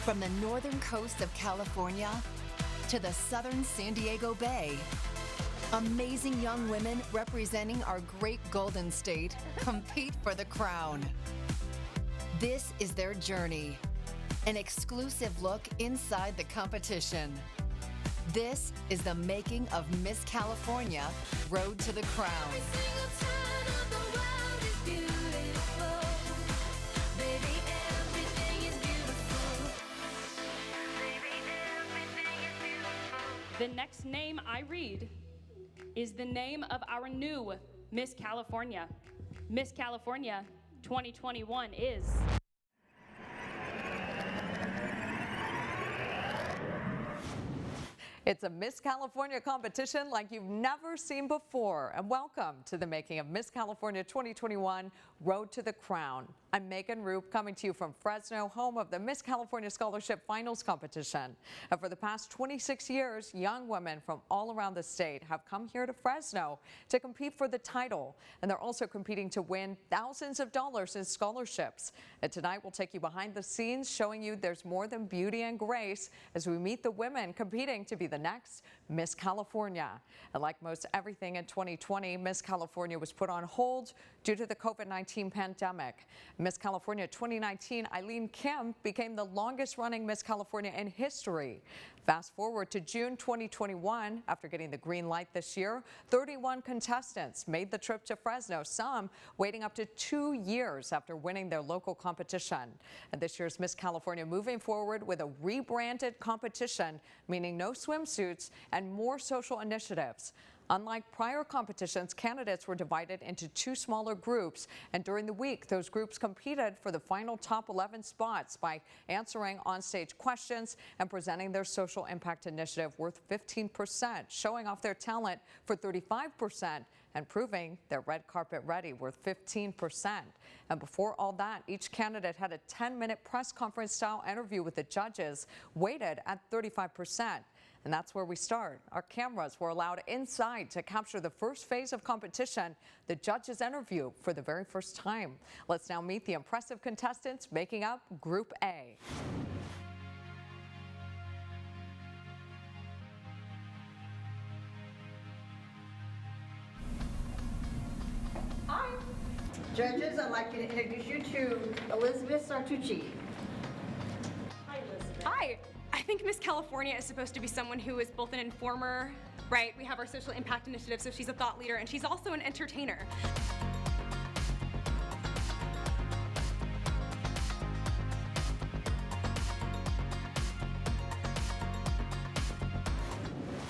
From the northern coast of California to the southern San Diego Bay, amazing young women representing our great Golden State compete for the crown. This is their journey, an exclusive look inside the competition. This is the making of Miss California Road to the Crown. The next name I read is the name of our new Miss California. Miss California 2021 is... It's a Miss California competition like you've never seen before. And welcome to the making of Miss California 2021 Road to the Crown. I'm Megan Roop, coming to you from Fresno, home of the Miss California Scholarship Finals competition. And for the past 26 years, young women from all around the state have come here to Fresno to compete for the title. And they're also competing to win thousands of dollars in scholarships. And tonight we'll take you behind the scenes, showing you there's more than beauty and grace as we meet the women competing to be the next Miss California. And like most everything in 2020, Miss California was put on hold due to the COVID-19 pandemic. Miss California 2019, Eileen Kim, became the longest running Miss California in history. Fast forward to June 2021, after getting the green light this year, 31 contestants made the trip to Fresno, some waiting up to 2 years after winning their local competition. And this year's Miss California moving forward with a rebranded competition, meaning no swimsuits and more social initiatives. Unlike prior competitions, candidates were divided into 2 smaller groups, and during the week, those groups competed for the final top 11 spots by answering onstage questions and presenting their social impact initiative worth 15%, showing off their talent for 35%, and proving they're red carpet ready worth 15%. And before all that, each candidate had a 10-minute press conference style interview with the judges, weighted at 35%. And that's where we start. Our cameras were allowed inside to capture the first phase of competition, the judges' interview, for the very first time. Let's now meet the impressive contestants making up Group A. Hi. Judges, I'd like to introduce you to Elizabeth Sartucci. Hi, Elizabeth. Hi. I think Miss California is supposed to be someone who is both an informer, right? We have our social impact initiative, so she's a thought leader, and she's also an entertainer.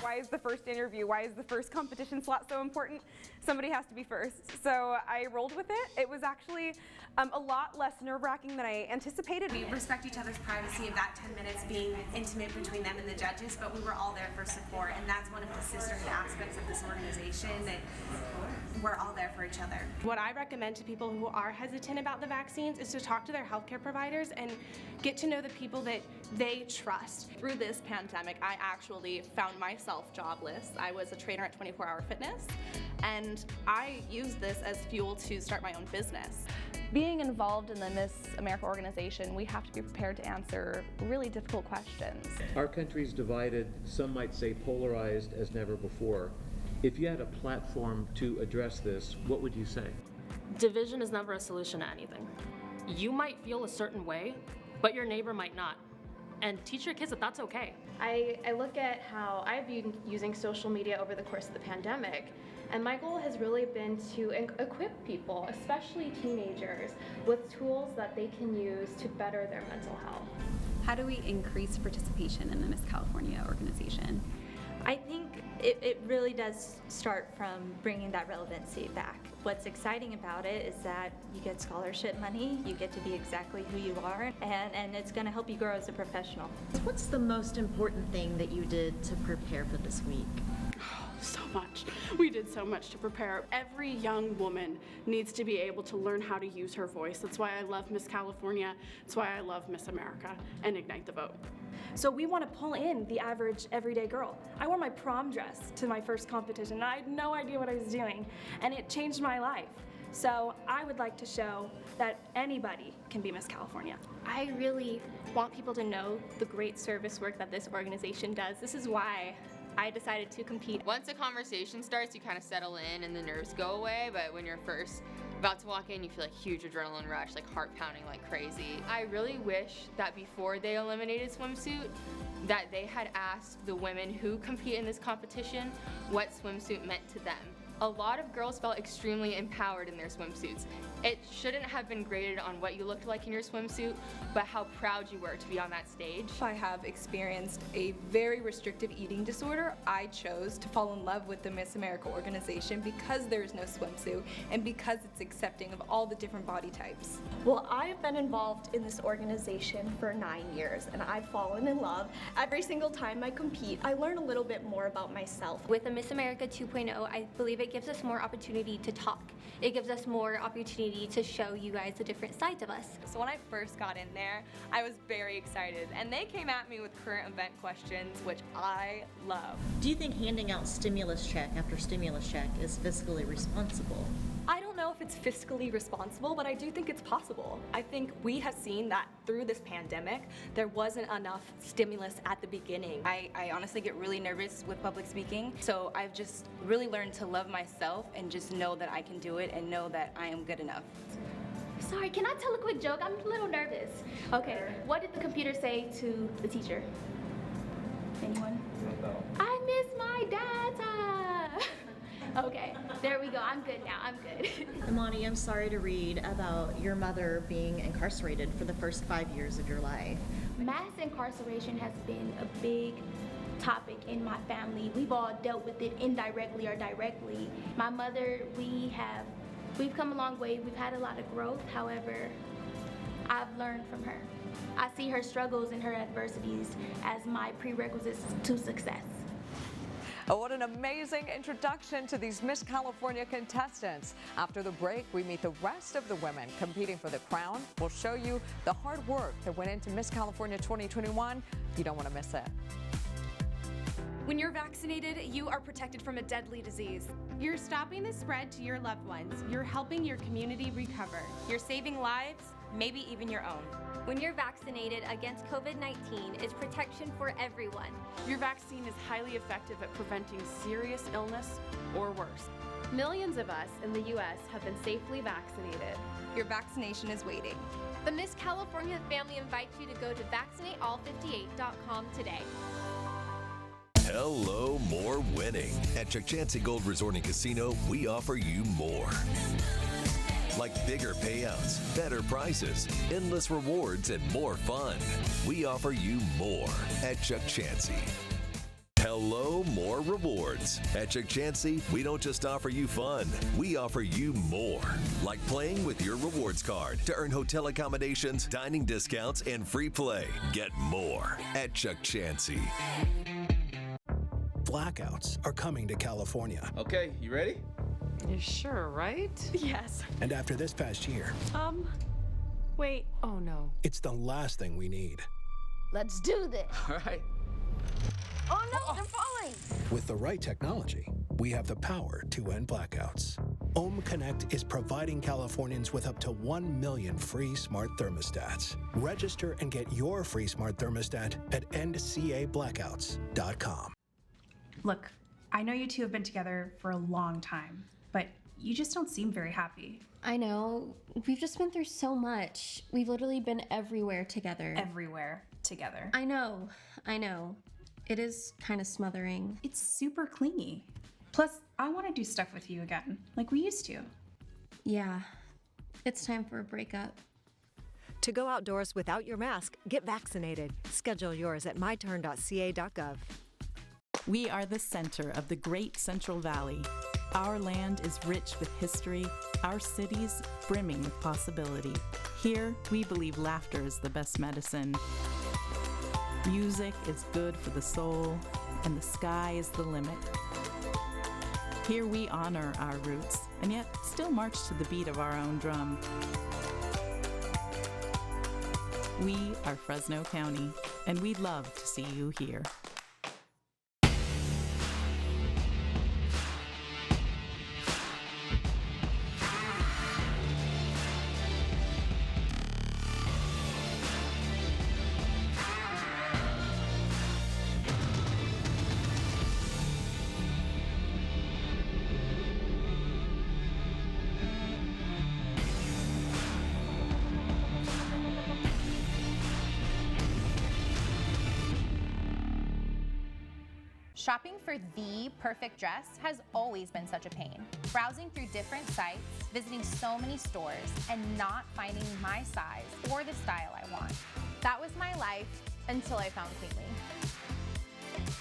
Why is the first interview, why is the first competition slot so important? Somebody has to be first. So I rolled with it. It was actually a lot less nerve-wracking than I anticipated. We respect each other's privacy of that 10 minutes being intimate between them and the judges, but we were all there for support, and that's one of the sisterhood aspects of this organization, that we're all there for each other. What I recommend to people who are hesitant about the vaccines is to talk to their healthcare providers and get to know the people that they trust. Through this pandemic, I actually found myself jobless. I was a trainer at 24 Hour Fitness, and I used this as fuel to start my own business. Being involved in the Miss America organization, we have to be prepared to answer really difficult questions. Our country's divided, some might say polarized as never before. If you had a platform to address this, what would you say? Division is never a solution to anything. You might feel a certain way, but your neighbor might not. And teach your kids that that's okay. I look at how I've been using social media over the course of the pandemic, and my goal has really been to equip people, especially teenagers, with tools that they can use to better their mental health. How do we increase participation in the Miss California organization? I think it really does start from bringing that relevancy back. What's exciting about it is that you get scholarship money, you get to be exactly who you are, and it's going to help you grow as a professional. What's the most important thing that you did to prepare for this week? So much. We did so much to prepare. Every young woman needs to be able to learn how to use her voice. That's why I love Miss California. That's why I love Miss America and Ignite the Vote. So we want to pull in the average everyday girl. I wore my prom dress to my first competition, and I had no idea what I was doing, and it changed my life. So I would like to show that anybody can be Miss California. I really want people to know the great service work that this organization does. This is why I decided to compete. Once a conversation starts, you kind of settle in and the nerves go away, but when you're first about to walk in, you feel like huge adrenaline rush, like heart pounding like crazy. I really wish that before they eliminated swimsuit, that they had asked the women who compete in this competition what swimsuit meant to them. A lot of girls felt extremely empowered in their swimsuits. It shouldn't have been graded on what you looked like in your swimsuit, but how proud you were to be on that stage. I have experienced a very restrictive eating disorder. I chose to fall in love with the Miss America organization because there is no swimsuit and because it's accepting of all the different body types. Well, I've been involved in this organization for 9 years and I've fallen in love. Every single time I compete, I learn a little bit more about myself. With a Miss America 2.0, I believe it gives us more opportunity to talk. It gives us more opportunity to show you guys the different sides of us. So when I first got in there, I was very excited, and they came at me with current event questions, which I love. Do you think handing out stimulus check after stimulus check is fiscally responsible? I don't know if it's fiscally responsible, but I do think it's possible. I think we have seen that through this pandemic, there wasn't enough stimulus at the beginning. I honestly get really nervous with public speaking, so I've just really learned to love myself and just know that I can do it and know that I am good enough. Sorry, can I tell a quick joke? I'm a little nervous. Okay, what did the computer say to the teacher? Anyone? I miss my data. Okay, there we go. I'm good now. I'm good. Imani, I'm sorry to read about your mother being incarcerated for the first 5 years of your life. Mass incarceration has been a big topic in my family. We've all dealt with it indirectly or directly. My mother, we've come a long way. We've had a lot of growth. However, I've learned from her. I see her struggles and her adversities as my prerequisites to success. Oh, what an amazing introduction to these Miss California contestants. After the break, we meet the rest of the women competing for the crown. We'll show you the hard work that went into Miss California 2021. You don't want to miss it. When you're vaccinated, you are protected from a deadly disease. You're stopping the spread to your loved ones. You're helping your community recover. You're saving lives, maybe even your own. When you're vaccinated against COVID-19, it's protection for everyone. Your vaccine is highly effective at preventing serious illness or worse. Millions of us in the U.S. have been safely vaccinated. Your vaccination is waiting. The Miss California family invites you to go to vaccinateall58.com today. Hello, more winning. At Chuck Chansey Gold Resort and Casino, we offer you more. Like bigger payouts, better prices, endless rewards, and more fun. We offer you more at Chuck Chansey. Hello, more rewards. At Chuck Chansey, we don't just offer you fun, we offer you more. Like playing with your rewards card to earn hotel accommodations, dining discounts, and free play. Get more at Chuck Chansey. Blackouts are coming to California. Okay, you ready? You sure, right? Yes. And after this past year, wait. Oh no. it's the last thing we need. Let's do this. All right. Oh no, they're falling. With the right technology, we have the power to end blackouts. Ohm Connect is providing Californians with up to 1 million free smart thermostats. Register and get your free smart thermostat at endcablackouts.com. Look, I know you two have been together for a long time, but you just don't seem very happy. I know. We've just been through so much. We've literally been everywhere together. Everywhere together. I know. It is kind of smothering. It's super clingy. Plus, I want to do stuff with you again, like we used to. Yeah, it's time for a breakup. To go outdoors without your mask, get vaccinated. Schedule yours at myturn.ca.gov. We are the center of the Great Central Valley. Our land is rich with history, our cities brimming with possibility. Here, we believe laughter is the best medicine. Music is good for the soul, and the sky is the limit. Here we honor our roots, and yet still march to the beat of our own drum. We are Fresno County, and we'd love to see you here. Shopping for the perfect dress has always been such a pain. Browsing through different sites, visiting so many stores, and not finding my size or the style I want. That was my life until I found Queenly.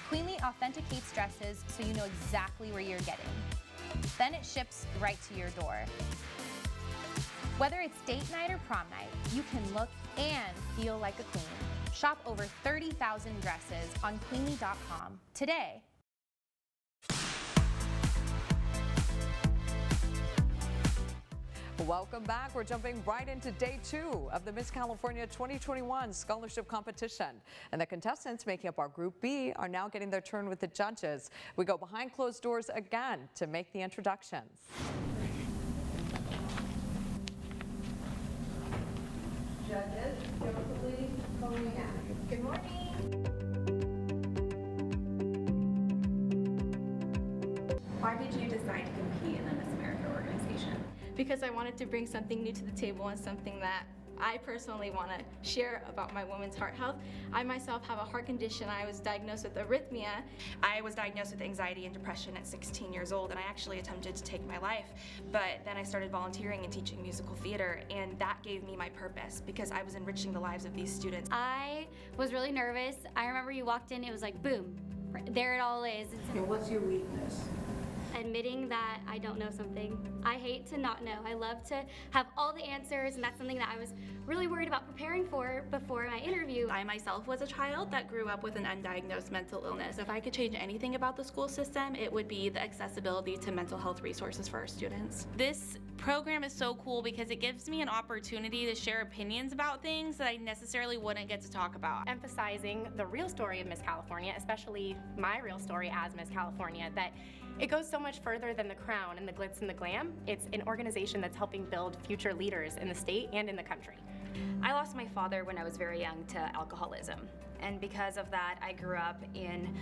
Queenly authenticates dresses so you know exactly where you're getting. Then it ships right to your door. Whether it's date night or prom night, you can look and feel like a queen. Shop over 30,000 dresses on Queenly.com today. Welcome back. We're jumping right into day 2 of the Miss California 2021 scholarship competition. And the contestants making up our Group B are now getting their turn with the judges. We go behind closed doors again to make the introductions. Judges, Josephine, Paulina. Good morning. Why did you decide to compete in the Miss America organization? Because I wanted to bring something new to the table and something that I personally want to share about my women's heart health. I myself have a heart condition. I was diagnosed with arrhythmia. I was diagnosed with anxiety and depression at 16 years old, and I actually attempted to take my life. But then I started volunteering and teaching musical theater, and that gave me my purpose because I was enriching the lives of these students. I was really nervous. I remember you walked in, it was like, boom, there it all is. What's your weakness? Admitting that I don't know something. I hate to not know. I love to have all the answers, and that's something that I was really worried about preparing for before my interview. I myself was a child that grew up with an undiagnosed mental illness. If I could change anything about the school system, it would be the accessibility to mental health resources for our students. This program is so cool because it gives me an opportunity to share opinions about things that I necessarily wouldn't get to talk about. Emphasizing the real story of Miss California, especially my real story as Miss California, that it goes so much further than the crown and the glitz and the glam. It's an organization that's helping build future leaders in the state and in the country. I lost my father when I was very young to alcoholism, and because of that, I grew up in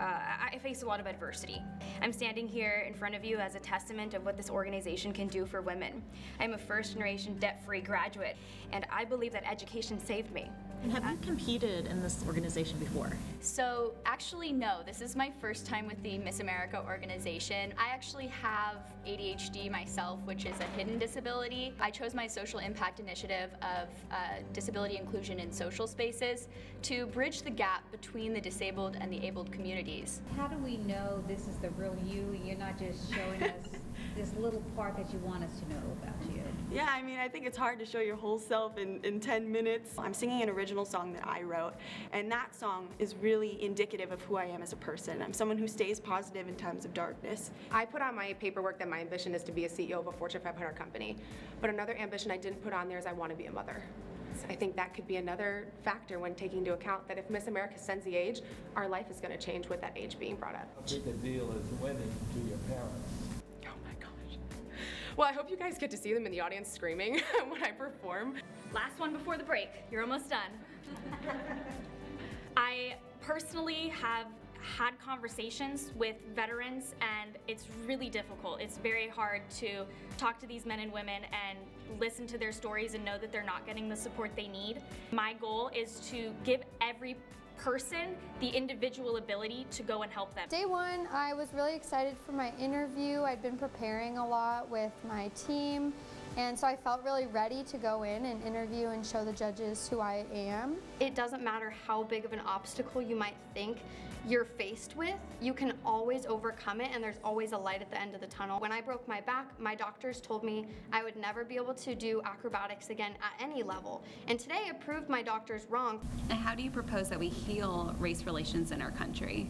I faced a lot of adversity. I'm standing here in front of you as a testament of what this organization can do for women. I'm a first-generation debt-free graduate, and I believe that education saved me. And have you competed in this organization before? So actually, no. This is my first time with the Miss America organization. I actually have ADHD myself, which is a hidden disability. I chose my social impact initiative of disability inclusion in social spaces to bridge the gap between the disabled and the abled communities. How do we know this is the real you? You're not just showing us this little part that you want us to know about you. Yeah, I mean, I think it's hard to show your whole self in 10 minutes. I'm singing an original song that I wrote, and that song is really indicative of who I am as a person. I'm someone who stays positive in times of darkness. I put on my paperwork that my ambition is to be a CEO of a Fortune 500 company, but another ambition I didn't put on there is I want to be a mother. So I think that could be another factor when taking into account that if Miss America sends the age, our life is going to change with that age being brought up. How big a deal is winning to your parents? Well, I hope you guys get to see them in the audience screaming when I perform. Last one before the break. You're almost done. I personally have had conversations with veterans, and it's really difficult. It's very hard to talk to these men and women and listen to their stories and know that they're not getting the support they need. My goal is to give every person the individual ability to go and help them. Day one, I was really excited for my interview. I'd been preparing a lot with my team, and so I felt really ready to go in and interview and show the judges who I am. It doesn't matter how big of an obstacle you might think you're faced with, you can always overcome it, and there's always a light at the end of the tunnel. When I broke my back, my doctors told me I would never be able to do acrobatics again at any level. And today it proved my doctors wrong. And how do you propose that we heal race relations in our country?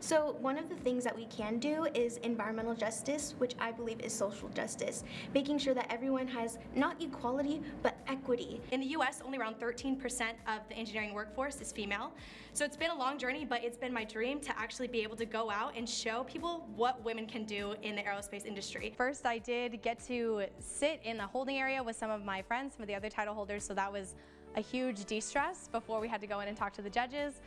So one of the things that we can do is environmental justice, which I believe is social justice, making sure that everyone has not equality, but equity. In the US, only around 13% of the engineering workforce is female. So it's been a long journey, but it's been my dream to actually be able to go out and show people what women can do in the aerospace industry. First, I did get to sit in the holding area with some of my friends, some of the other title holders, so that was a huge de-stress before we had to go in and talk to the judges.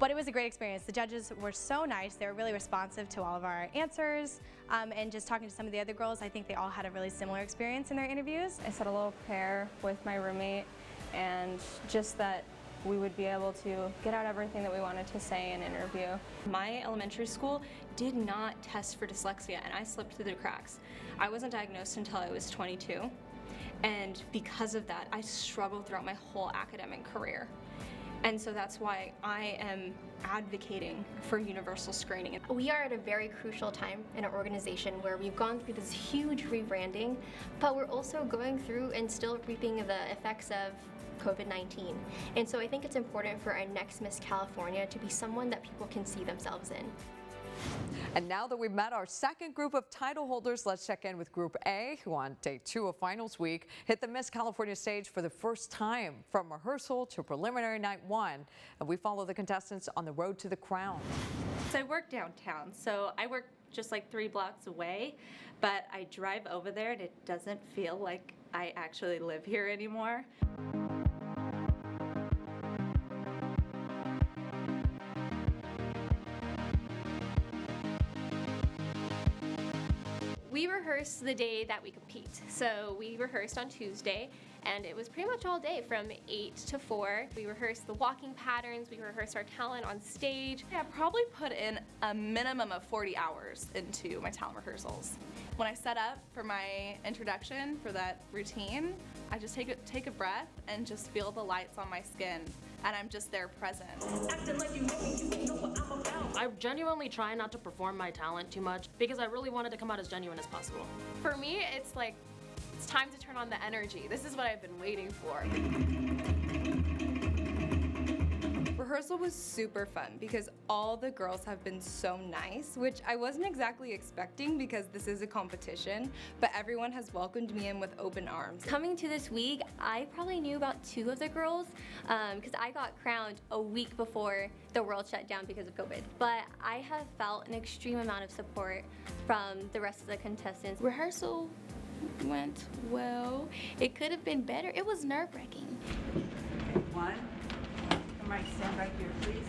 But it was a great experience. The judges were so nice. They were really responsive to all of our answers. And just talking to some of the other girls, I think they all had a really similar experience in their interviews. I said a little prayer with my roommate, and just that we would be able to get out everything that we wanted to say in an interview. My elementary school did not test for dyslexia, and I slipped through the cracks. I wasn't diagnosed until I was 22, and because of that, I struggled throughout my whole academic career. And so that's why I am advocating for universal screening. We are at a very crucial time in our organization where we've gone through this huge rebranding, but we're also going through and still reaping the effects of COVID-19. And so I think it's important for our next Miss California to be someone that people can see themselves in. And now that we've met our second group of title holders, let's check in with Group A, who on day 2 of finals week hit the Miss California stage for the first time, from rehearsal to preliminary night 1. And we follow the contestants on the road to the crown. So I work downtown, so I work just like 3 blocks away, but I drive over there and it doesn't feel like I actually live here anymore. We rehearsed the day that we compete. So we rehearsed on Tuesday, and it was pretty much all day from 8 to 4. We rehearsed the walking patterns, we rehearsed our talent on stage. I probably put in a minimum of 40 hours into my talent rehearsals. When I set up for my introduction for that routine, I just take a breath and just feel the lights on my skin, and I'm just there present. I genuinely try not to perform my talent too much because I really wanted to come out as genuine as possible. For me, it's like, it's time to turn on the energy. This is what I've been waiting for. Rehearsal was super fun because all the girls have been so nice, which I wasn't exactly expecting because this is a competition, but everyone has welcomed me in with open arms. Coming to this week, I probably knew about 2 of the girls because I got crowned a week before the world shut down because of COVID. But I have felt an extreme amount of support from the rest of the contestants. Rehearsal went well. It could have been better. It was nerve-wracking. One. Right, stand right here, please.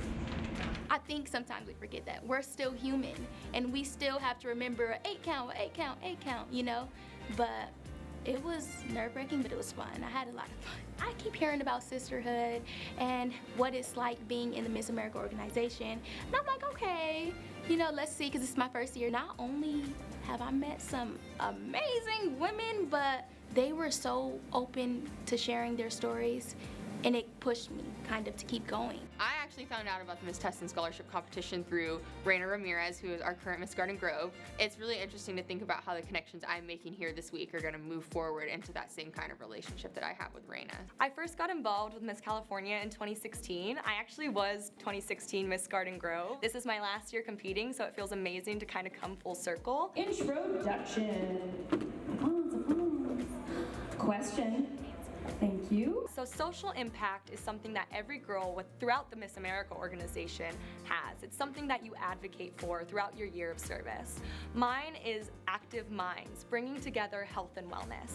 I think sometimes we forget that. We're still human, and we still have to remember 8 count, 8 count, 8 count, you know? But it was nerve-wracking, but it was fun. I had a lot of fun. I keep hearing about sisterhood and what it's like being in the Miss America organization. And I'm like, okay, you know, let's see, because it's my first year. Not only have I met some amazing women, but they were so open to sharing their stories, and it pushed me kind of to keep going. I actually found out about the Miss Tesson Scholarship Competition through Raina Ramirez, who is our current Miss Garden Grove. It's really interesting to think about how the connections I'm making here this week are going to move forward into that same kind of relationship that I have with Raina. I first got involved with Miss California in 2016. I actually was 2016 Miss Garden Grove. This is my last year competing, so it feels amazing to kind of come full circle. Introduction. Question. Thank you. So social impact is something that every girl throughout the Miss America organization has. It's something that you advocate for throughout your year of service. Mine is Active Minds, bringing together health and wellness.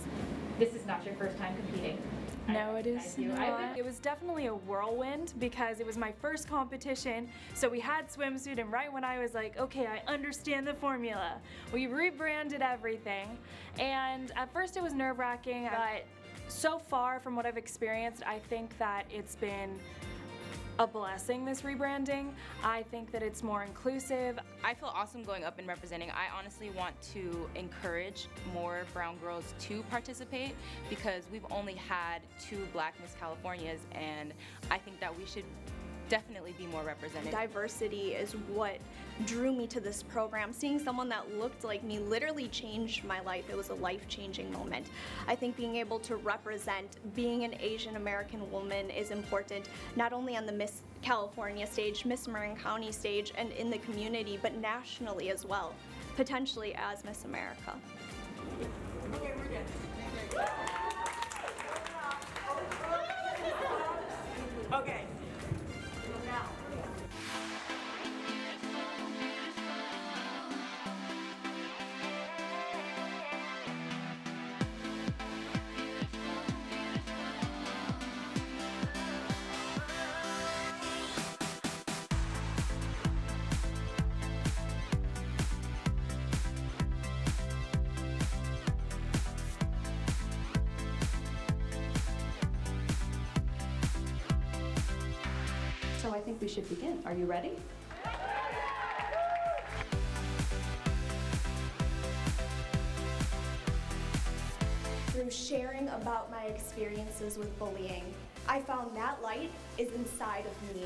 This is not your first time competing. No, it is not. It was definitely a whirlwind because it was my first competition. So we had swimsuit, and right when I was like, okay, I understand the formula, we rebranded everything. And at first it was nerve-wracking, but so far from what I've experienced, I think that it's been a blessing, this rebranding. I think that it's more inclusive. I feel awesome going up and representing. I honestly want to encourage more brown girls to participate because we've only had 2 Black Miss Californias, and I think that we should definitely be more represented. Diversity is what drew me to this program. Seeing someone that looked like me literally changed my life. It was a life-changing moment. I think being able to represent being an Asian American woman is important, not only on the Miss California stage, Miss Marin County stage, and in the community, but nationally as well, potentially as Miss America. Okay, we're good. Okay. I think we should begin. Are you ready? Through sharing about my experiences with bullying, I found that light is inside of me.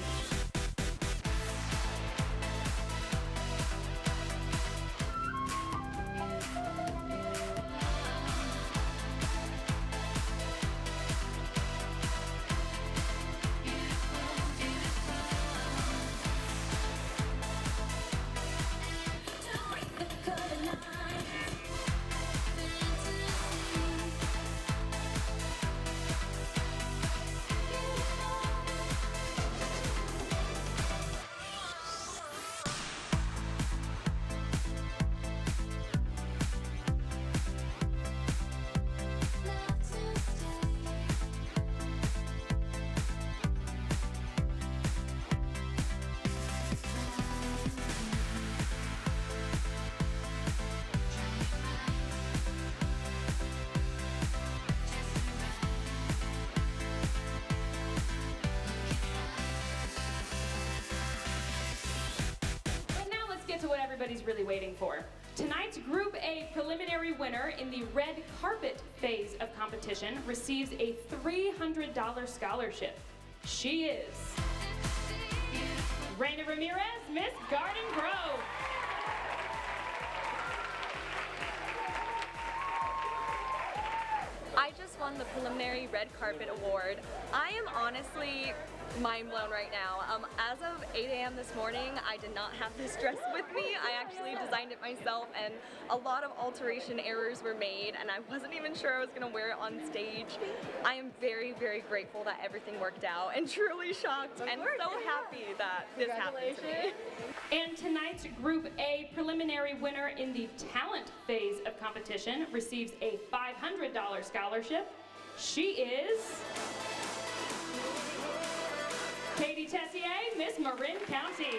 To what everybody's really waiting for. Tonight's Group A preliminary winner in the red carpet phase of competition receives a $300 scholarship. She is Raina Ramirez, Miss Garden Grove. I just won the preliminary red carpet award. I am honestly mind blown right now. As of 8 a.m. this morning, I did not have this dress with me. I actually designed it myself, and a lot of alteration errors were made, and I wasn't even sure I was going to wear it on stage. I am very, very grateful that everything worked out, and truly shocked and so happy that this happened to me. And tonight's Group A preliminary winner in the talent phase of competition receives a $500 scholarship. She is Katie Tessier, Miss Marin County.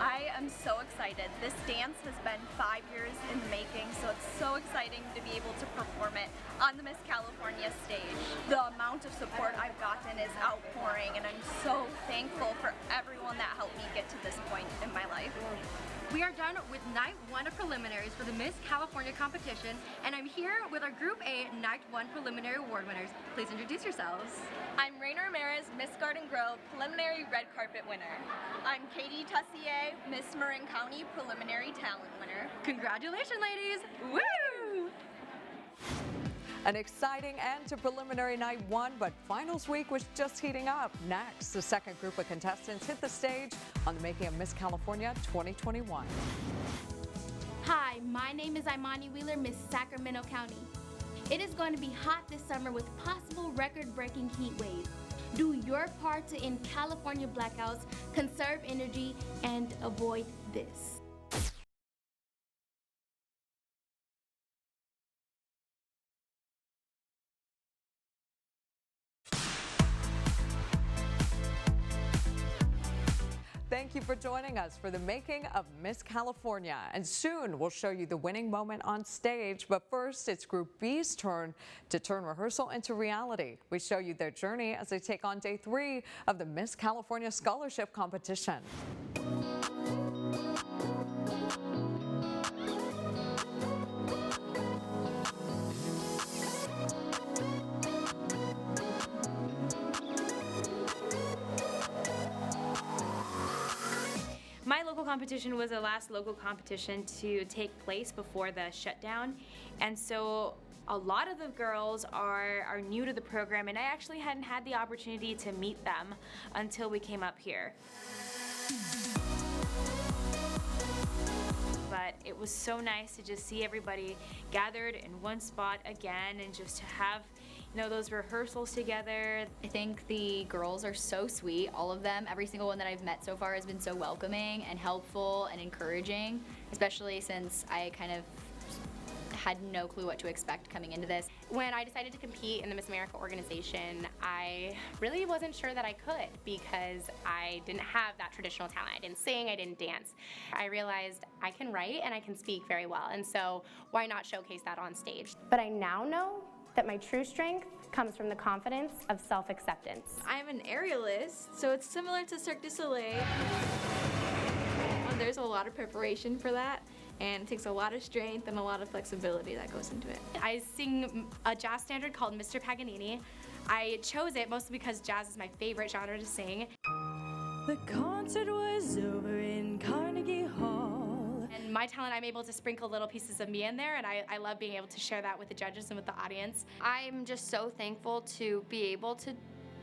I am so excited. This dance has been 5 years in the making, so it's so exciting to be able to perform it on the Miss California stage. The amount of support I've gotten is outpouring, and I'm so thankful for everyone that helped me get to this point in my life. We are done with night 1 of preliminaries for the Miss California competition, and I'm here with our Group A night 1 preliminary award winners. Please introduce yourselves. I'm Raina Ramirez, Miss Garden Grove, preliminary red carpet winner. I'm Katie Tessier, Miss Marin County preliminary talent winner. Congratulations, ladies! Woo! An exciting end to preliminary night 1, but finals week was just heating up. Next, the second group of contestants hit the stage on the making of Miss California 2021. Hi, my name is Imani Wheeler, Miss Sacramento County. It is going to be hot this summer with possible record-breaking heat waves. Do your part to end California blackouts, conserve energy, and avoid this. Thank you for joining us for the making of Miss California. And soon we'll show you the winning moment on stage. But first, it's Group B's turn to turn rehearsal into reality. We show you their journey as they take on day 3 of the Miss California Scholarship Competition. My local competition was the last local competition to take place before the shutdown, and so a lot of the girls are new to the program, and I actually hadn't had the opportunity to meet them until we came up here. But it was so nice to just see everybody gathered in one spot again, and just to have those rehearsals together. I think the girls are so sweet, all of them. Every single one that I've met so far has been so welcoming and helpful and encouraging, especially since I kind of had no clue what to expect coming into this. When I decided to compete in the Miss America organization, I really wasn't sure that I could because I didn't have that traditional talent. I didn't sing, I didn't dance. I realized I can write and I can speak very well, and so why not showcase that on stage? But I now know that my true strength comes from the confidence of self-acceptance. I'm an aerialist, so it's similar to Cirque du Soleil. There's a lot of preparation for that, and it takes a lot of strength and a lot of flexibility that goes into it. I sing a jazz standard called Mr. Paganini. I chose it mostly because jazz is my favorite genre to sing. The concert was over in Carnegie Hall. And my talent, I'm able to sprinkle little pieces of me in there, and I love being able to share that with the judges and with the audience. I'm just so thankful to be able to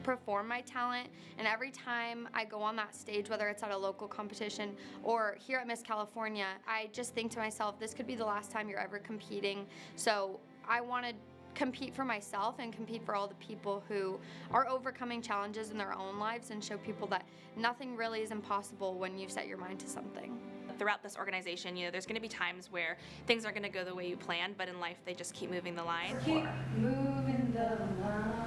perform my talent, and every time I go on that stage, whether it's at a local competition or here at Miss California, I just think to myself, this could be the last time you're ever competing. So I want to compete for myself and compete for all the people who are overcoming challenges in their own lives and show people that nothing really is impossible when you set your mind to something. Throughout this organization, there's going to be times where things aren't going to go the way you planned, but in life they just keep moving the line. Keep moving the line.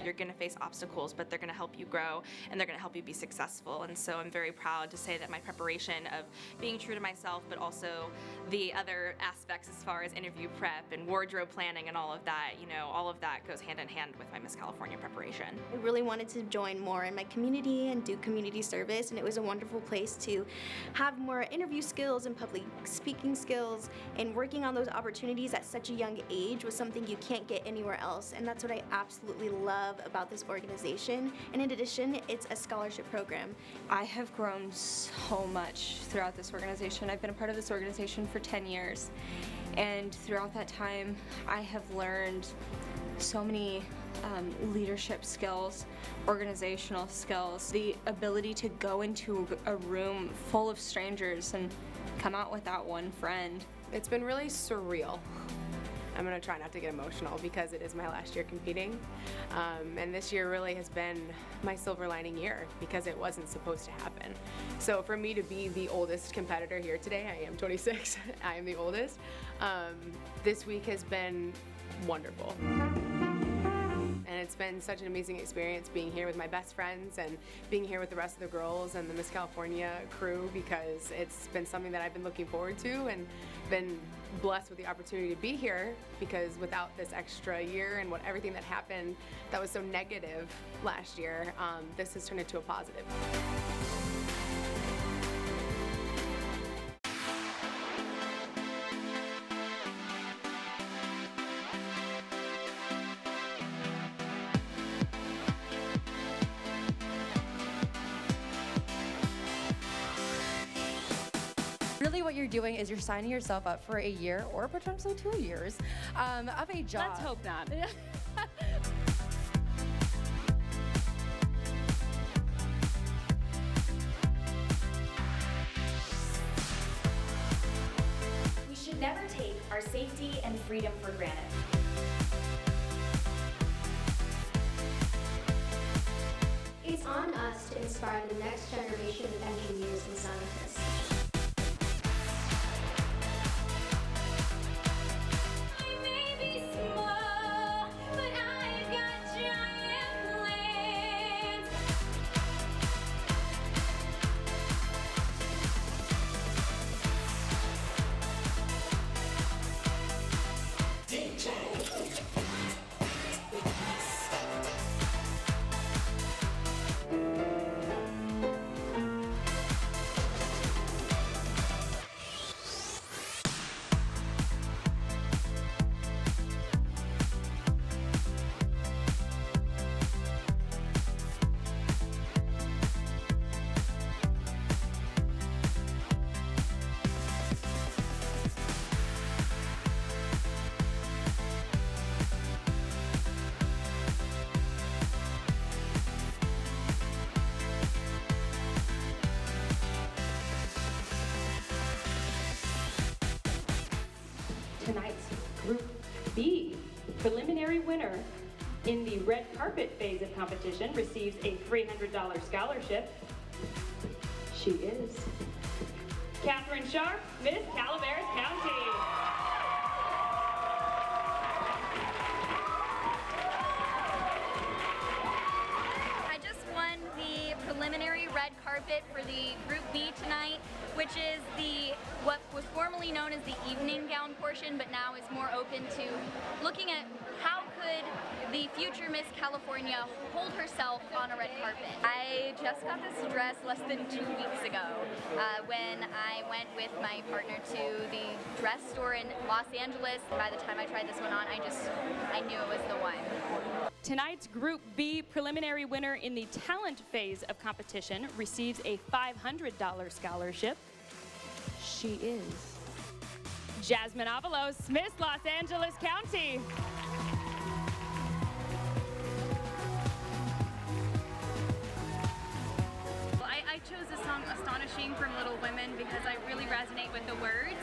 You're going to face obstacles, but they're going to help you grow and they're going to help you be successful. And so I'm very proud to say that my preparation of being true to myself, but also the other aspects as far as interview prep and wardrobe planning and all of that, all of that goes hand in hand with my Miss California preparation. I really wanted to join more in my community and do community service, and it was a wonderful place to have more interview skills and public speaking skills, and working on those opportunities at such a young age was something you can't get anywhere else, and that's what I absolutely love about this organization. And in addition, it's a scholarship program. I have grown so much throughout this organization. I've been a part of this organization for 10 years, and throughout that time I have learned so many leadership skills, organizational skills, the ability to go into a room full of strangers and come out with that one friend. It's been really surreal. I'm going to try not to get emotional because it is my last year competing. And this year really has been my silver lining year because it wasn't supposed to happen. So for me to be the oldest competitor here today, I am 26, I am the oldest, this week has been wonderful. And it's been such an amazing experience being here with my best friends and being here with the rest of the girls and the Miss California crew, because it's been something that I've been looking forward to and been blessed with the opportunity to be here, because without this extra year and everything that happened that was so negative last year, this has turned into a positive. Really what you're doing is you're signing yourself up for a year or potentially 2 years of a job. Let's hope not. We should never take our safety and freedom for granted. It's on us to inspire the next generation of engineers and scientists. Tonight's Group B preliminary winner in the red carpet phase of competition receives a $300 scholarship. She is Catherine Sharp, Miss Calaveras County. I just won the preliminary red carpet for the Group B tonight, which is what was formerly known as the evening gown portion, but now is more open to looking at how could the future Miss California hold herself on a red carpet. I just got this dress less than 2 weeks ago when I went with my partner to the dress store in Los Angeles. By the time I tried this one on, I knew it was the one. Tonight's Group B preliminary winner in the talent phase of competition receives a $500 scholarship. She is Jasmine Avalos, Miss Los Angeles County. I chose the song Astonishing from Little Women because I really resonate with the words.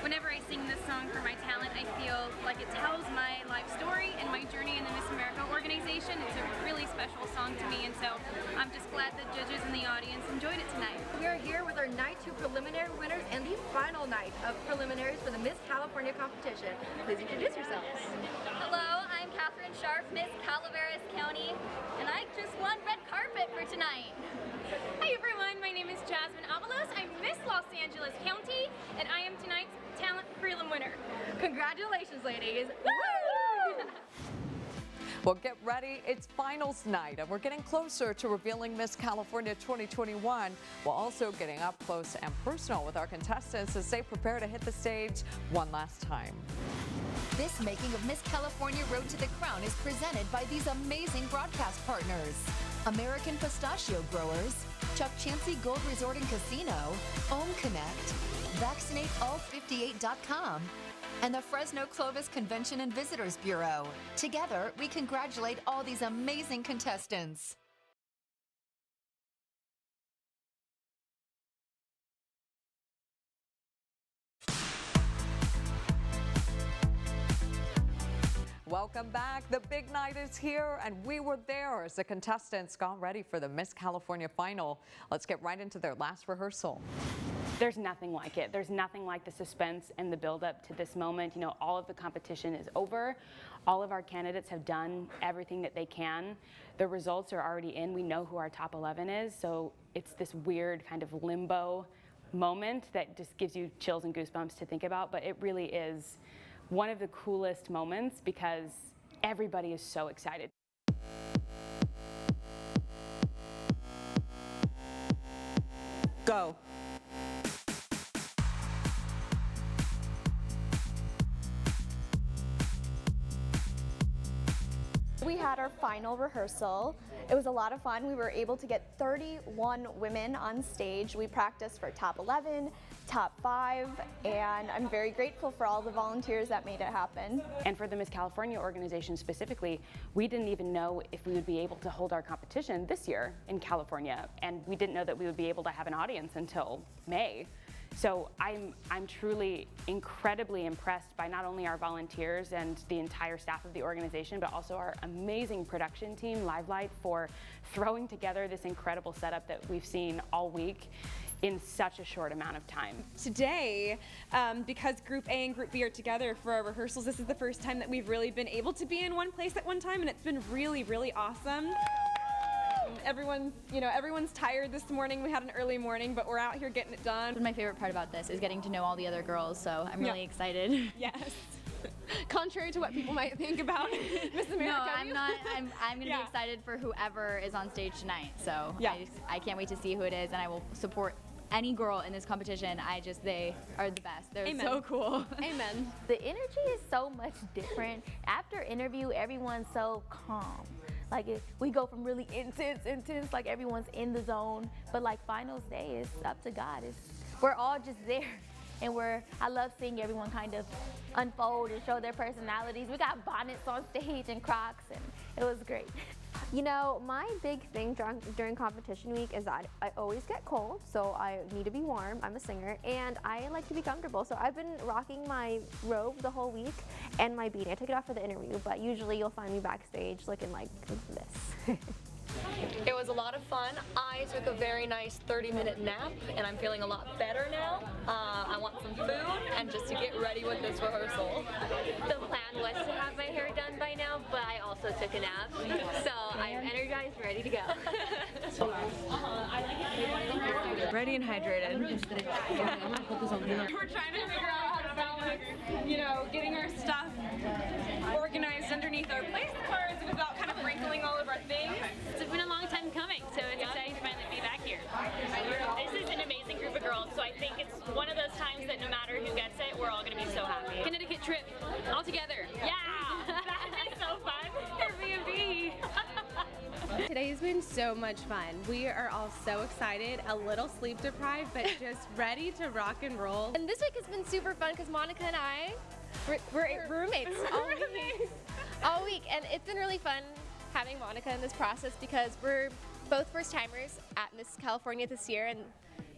Whenever I sing this song for my talent, I feel like it tells my life story and my journey in the Miss America organization. It's a really special song to me, and so I'm just glad the judges and the audience enjoyed it tonight. We are here with our Night 2 preliminary winners and the final night of preliminaries for the Miss California competition. Please introduce yourselves. Hello, I'm Catherine Sharp, Miss Calaveras County, and I just won red carpet for tonight. Hi everyone, my name is Jasmine Avalos. I'm Miss Los Angeles County, and I am tonight's talent prelim winner. Congratulations, ladies. Woo! Well, get ready. It's finals night, and we're getting closer to revealing Miss California 2021. We're also getting up close and personal with our contestants as they prepare to hit the stage one last time. This making of Miss California Road to the Crown is presented by these amazing broadcast partners. American Pistachio Growers, Chuck Chansey Gold Resort and Casino, Ohm Connect, VaccinateAll58.com, and the Fresno Clovis Convention and Visitors Bureau. Together, we congratulate all these amazing contestants. Welcome back. The big night is here, and we were there as the contestants got ready for the Miss California final. Let's get right into their last rehearsal. There's nothing like it. There's nothing like the suspense and the build-up to this moment. You know, all of the competition is over. All of our candidates have done everything that they can. The results are already in. We know who our top 11 is, so it's this weird kind of limbo moment that just gives you chills and goosebumps to think about, but it really is one of the coolest moments because everybody is so excited. Go. We had our final rehearsal. It was a lot of fun. We were able to get 31 women on stage. We practiced for top 11, top 5, and I'm very grateful for all the volunteers that made it happen. And for the Miss California organization specifically, we didn't even know if we would be able to hold our competition this year in California, and we didn't know that we would be able to have an audience until May. So I'm truly incredibly impressed by not only our volunteers and the entire staff of the organization, but also our amazing production team, Livelight, for throwing together this incredible setup that we've seen all week in such a short amount of time. Today, because Group A and Group B are together for our rehearsals, this is the first time that we've really been able to be in one place at one time, and it's been really, really awesome. Everyone's tired this morning. We had an early morning, but we're out here getting it done. My favorite part about this is getting to know all the other girls, so I'm really excited. Yes. Contrary to what people might think about Miss America. No, I'm not. I'm going to be excited for whoever is on stage tonight. So I can't wait to see who it is, and I will support any girl in this competition. They are the best. They're so cool. Amen. The energy is so much different. After interview, everyone's so calm. Like we go from really intense, like everyone's in the zone. But like finals day, it's up to God. We're all just there. And I love seeing everyone kind of unfold and show their personalities. We got bonnets on stage and Crocs, and it was great. You know, my big thing during competition week is that I always get cold, so I need to be warm. I'm a singer, and I like to be comfortable. So I've been rocking my robe the whole week and my beanie. I took it off for the interview, but usually you'll find me backstage looking like this. It was a lot of fun. I took a very nice 30-minute nap, and I'm feeling a lot better now. I want some food and just to get ready with this rehearsal. The plan was to have my hair done by now, but I also took a nap, so I'm energized, ready to go. Ready and hydrated. We're trying to figure out how to balance, getting our stuff organized underneath our place cards without kind of wrinkling all of our things. It's been a long time coming, so it's exciting to finally be back here. This is an amazing group of girls, so I think it's one of those times that no matter who gets it, we're all going to be so happy. Connecticut trip, all together. Yeah! That'd be so fun. Airbnb! Today's been so much fun. We are all so excited, a little sleep deprived, but just ready to rock and roll. And this week has been super fun because Monica and I, we're roommates all week, and it's been really fun having Monica in this process because we're both first timers at Miss California this year, and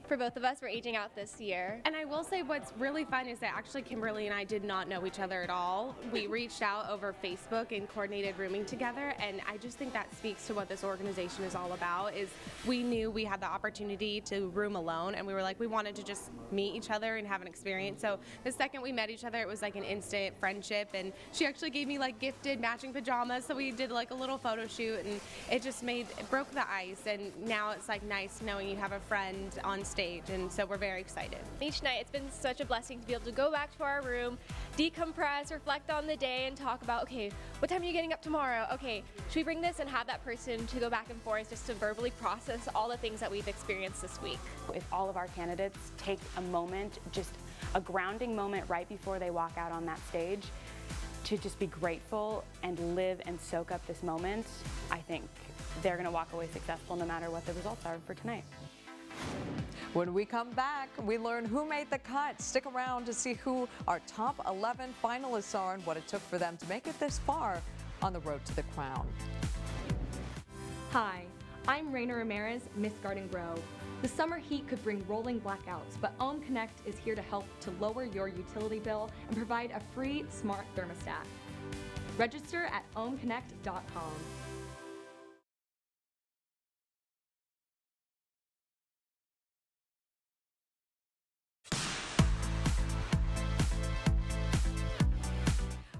for both of us, we're aging out this year. And I will say what's really fun is that actually Kimberly and I did not know each other at all. We reached out over Facebook and coordinated rooming together, and I just think that speaks to what this organization is all about. Is we knew we had the opportunity to room alone, and we were like, we wanted to just meet each other and have an experience. So the second we met each other, it was like an instant friendship, and she actually gave me like gifted matching pajamas, so we did like a little photo shoot, and it just broke the ice, and now it's like nice knowing you have a friend on stage, and so we're very excited. Each night, it's been such a blessing to be able to go back to our room, decompress, reflect on the day, and talk about, okay, what time are you getting up tomorrow? Okay, should we bring this, and have that person to go back and forth just to verbally process all the things that we've experienced this week. If all of our candidates take a moment, just a grounding moment right before they walk out on that stage, to just be grateful and live and soak up this moment, I think they're going to walk away successful no matter what the results are for tonight. When we come back, we learn who made the cut. Stick around to see who our top 11 finalists are and what it took for them to make it this far on the road to the crown. Hi, I'm Raina Ramirez, Miss Garden Grove. The summer heat could bring rolling blackouts, but Ohm Connect is here to help to lower your utility bill and provide a free smart thermostat. Register at ohmconnect.com.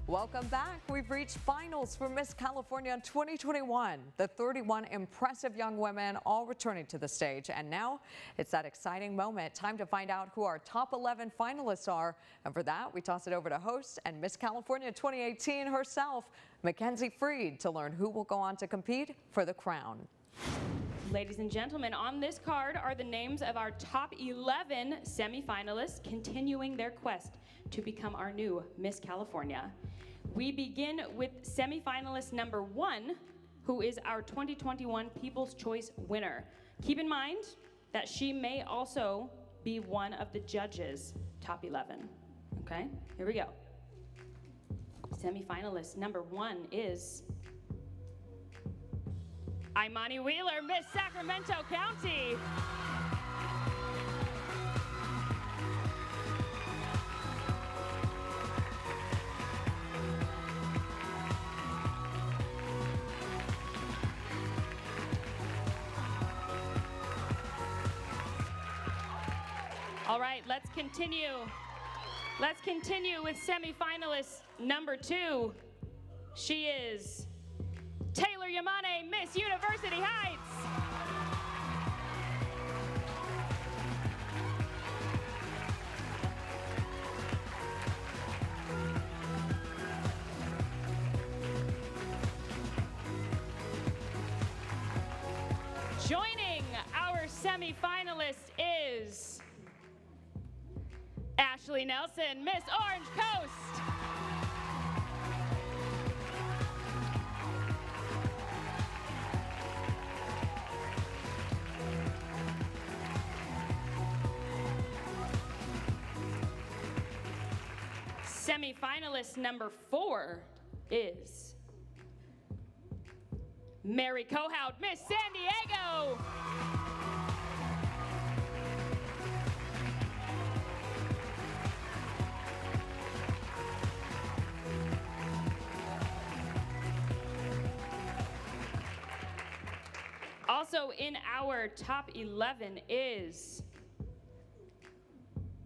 Welcome back. We've reached finals for Miss California 2021. The 31 impressive young women all returning to the stage. And now it's that exciting moment. Time to find out who our top 11 finalists are. And for that, we toss it over to host and Miss California 2018 herself, Mackenzie Freed, to learn who will go on to compete for the crown. Ladies and gentlemen, on this card are the names of our top 11 semifinalists continuing their quest to become our new Miss California. We begin with semifinalist number 1, who is our 2021 People's Choice winner. Keep in mind that she may also be one of the judges' top 11. Okay, here we go. Semifinalist number 1 is Imani Wheeler, Miss Sacramento County. All right, let's continue. Let's continue with semifinalist number 2. She is Taylor Yamane, Miss University Heights. Joining our semifinalist is Ashley Nelson, Miss Orange Coast. Semifinalist number 4 is Mary Cohout, Miss San Diego. Also in our top 11 is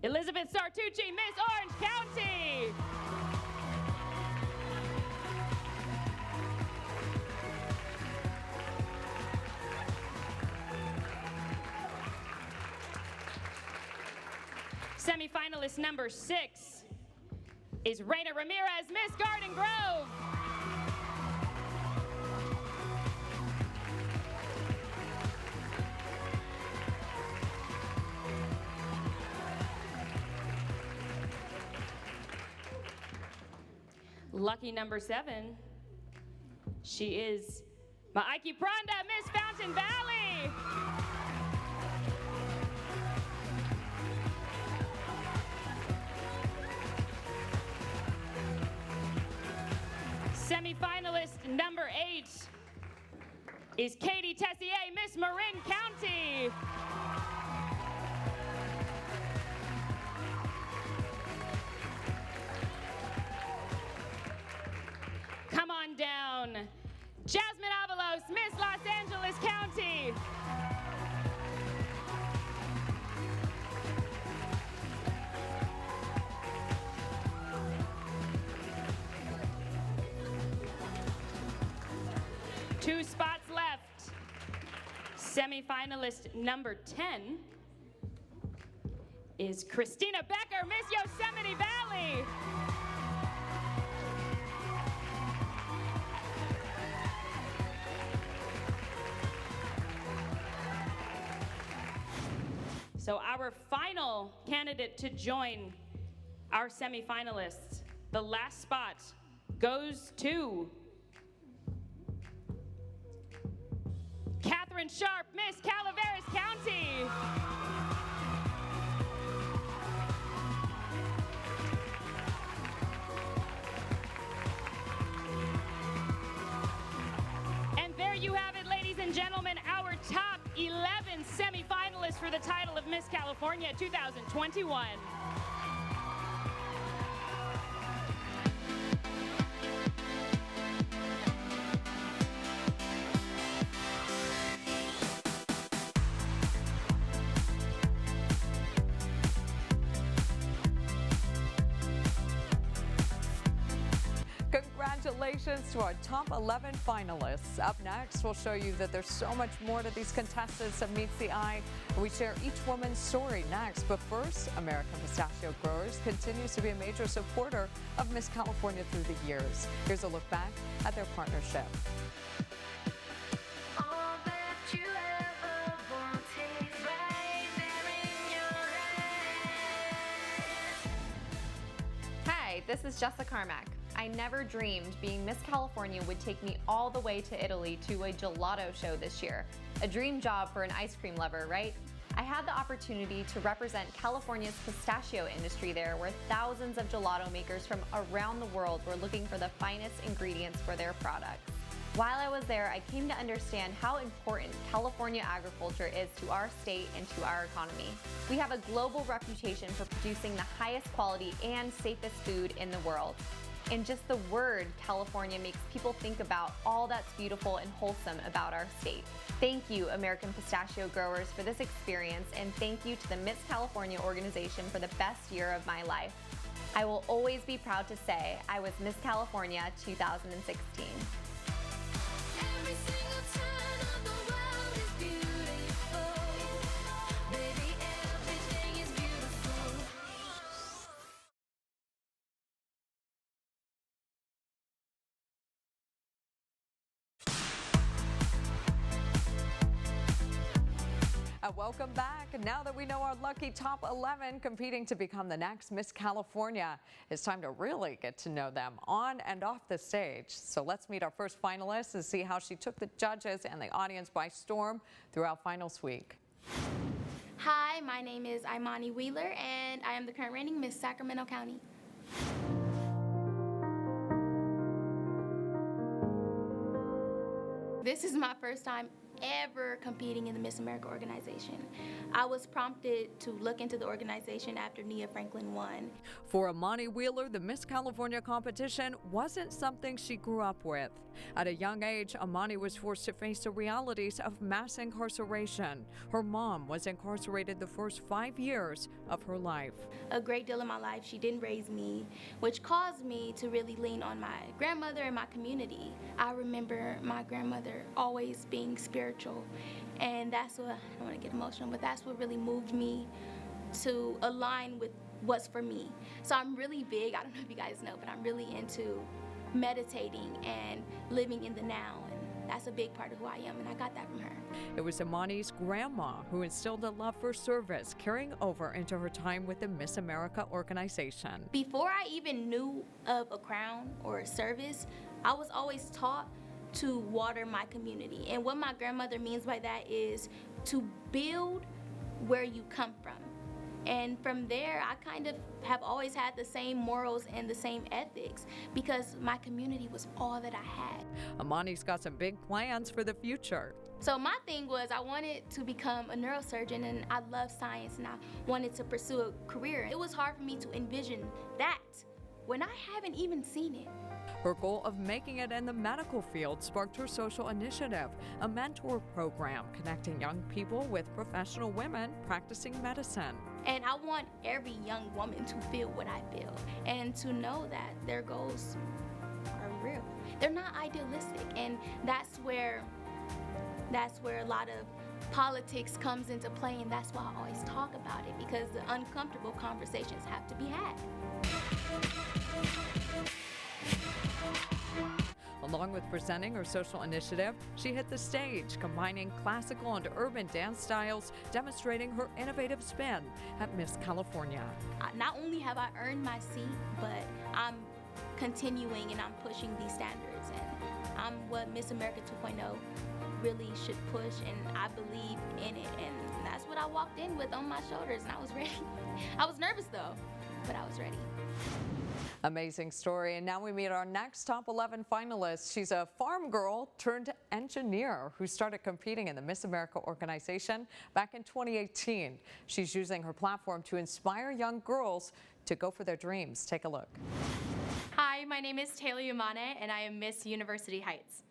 Elizabeth Sartucci, Miss Orange County. Semifinalist number 6 is Reina Ramirez, Miss Garden Grove. Lucky number 7, she is Ma'aiki Pranda, Miss Fountain Valley. Semifinalist number 8 is Katie Tessier, Miss Marin County. Come on down. Jasmine Avalos, Miss Los Angeles County. Two spots left. Semifinalist number 10 is Christina Becker, Miss Yosemite Valley. So our final candidate to join our semifinalists, the last spot, goes to Catherine Sharp, Miss Calaveras County. And there you have it, ladies and gentlemen, our top 11 semifinalists for the title of Miss California 2021. Congratulations to our top 11 finalists. Up next, we'll show you that there's so much more to these contestants that meets the eye. We share each woman's story next. But first, American Pistachio Growers continues to be a major supporter of Miss California through the years. Here's a look back at their partnership. Hi, this is Jessica Carmack. I never dreamed being Miss California would take me all the way to Italy to a gelato show this year. A dream job for an ice cream lover, right? I had the opportunity to represent California's pistachio industry there, where thousands of gelato makers from around the world were looking for the finest ingredients for their products. While I was there, I came to understand how important California agriculture is to our state and to our economy. We have a global reputation for producing the highest quality and safest food in the world. And just the word California makes people think about all that's beautiful and wholesome about our state. Thank you, American Pistachio Growers, for this experience, and thank you to the Miss California organization for the best year of my life. I will always be proud to say I was Miss California 2016. Welcome back. Now that we know our lucky top 11 competing to become the next Miss California, it's time to really get to know them on and off the stage. So let's meet our first finalist and see how she took the judges and the audience by storm throughout finals week. Hi, my name is Imani Wheeler, and I am the current reigning Miss Sacramento County. This is my first time ever competing in the Miss America organization. I was prompted to look into the organization after Nia Franklin won. For Amani Wheeler, the Miss California competition wasn't something she grew up with. At a young age, Amani was forced to face the realities of mass incarceration. Her mom was incarcerated the first 5 years of her life. A great deal of my life, she didn't raise me, which caused me to really lean on my grandmother and my community. I remember my grandmother always being spiritual, and that's what, I don't want to get emotional, but that's what really moved me to align with what's for me. So I'm really big, I don't know if you guys know, but I'm really into meditating and living in the now, and that's a big part of who I am, and I got that from her. It was Amani's grandma who instilled a love for service, carrying over into her time with the Miss America organization. Before I even knew of a crown or a service, I was always taught to water my community. And what my grandmother means by that is to build where you come from. And from there, I kind of have always had the same morals and the same ethics because my community was all that I had. Amani's got some big plans for the future. So my thing was I wanted to become a neurosurgeon, and I love science, and I wanted to pursue a career. It was hard for me to envision that when I haven't even seen it. Her goal of making it in the medical field sparked her social initiative, a mentor program connecting young people with professional women practicing medicine. And I want every young woman to feel what I feel and to know that their goals are real. They're not idealistic, and that's where a lot of politics comes into play, and that's why I always talk about it, because the uncomfortable conversations have to be had. Along with presenting her social initiative, she hit the stage, combining classical and urban dance styles, demonstrating her innovative spin at Miss California. Not only have I earned my seat, but I'm continuing and I'm pushing these standards, and I'm what Miss America 2.0 really should push, and I believe in it, and that's what I walked in with on my shoulders, and I was ready. I was nervous though, but I was ready. Amazing story. And now we meet our next top 11 finalist. She's a farm girl turned engineer who started competing in the Miss America organization back in 2018. She's using her platform to inspire young girls to go for their dreams. Take a look. Hi, my name is Taylor Yamane, and I am Miss University Heights.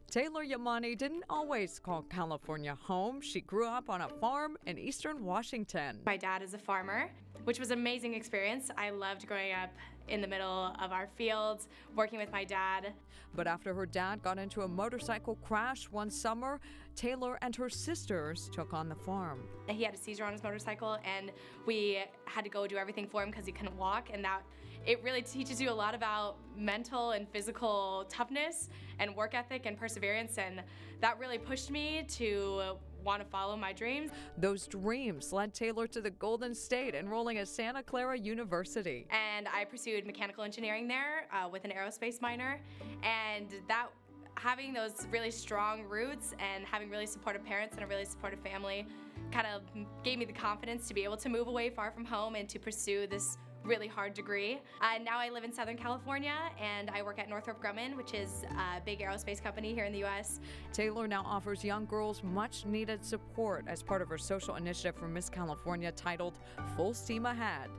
Taylor Yamane didn't always call California home. She grew up on a farm in eastern Washington. My dad is a farmer, which was an amazing experience. I loved growing up in the middle of our fields, working with my dad. But after her dad got into a motorcycle crash one summer, Taylor and her sisters took on the farm. He had a seizure on his motorcycle, and we had to go do everything for him because he couldn't walk, and that it really teaches you a lot about mental and physical toughness and work ethic and perseverance, and that really pushed me to want to follow my dreams. Those dreams led Taylor to the Golden State, enrolling at Santa Clara University. And I pursued mechanical engineering there with an aerospace minor, and that having those really strong roots and having really supportive parents and a really supportive family kind of gave me the confidence to be able to move away far from home and to pursue this really hard degree. Now I live in Southern California, and I work at Northrop Grumman, which is a big aerospace company here in the U.S. Taylor now offers young girls much needed support as part of her social initiative for Miss California titled Full Steam Ahead.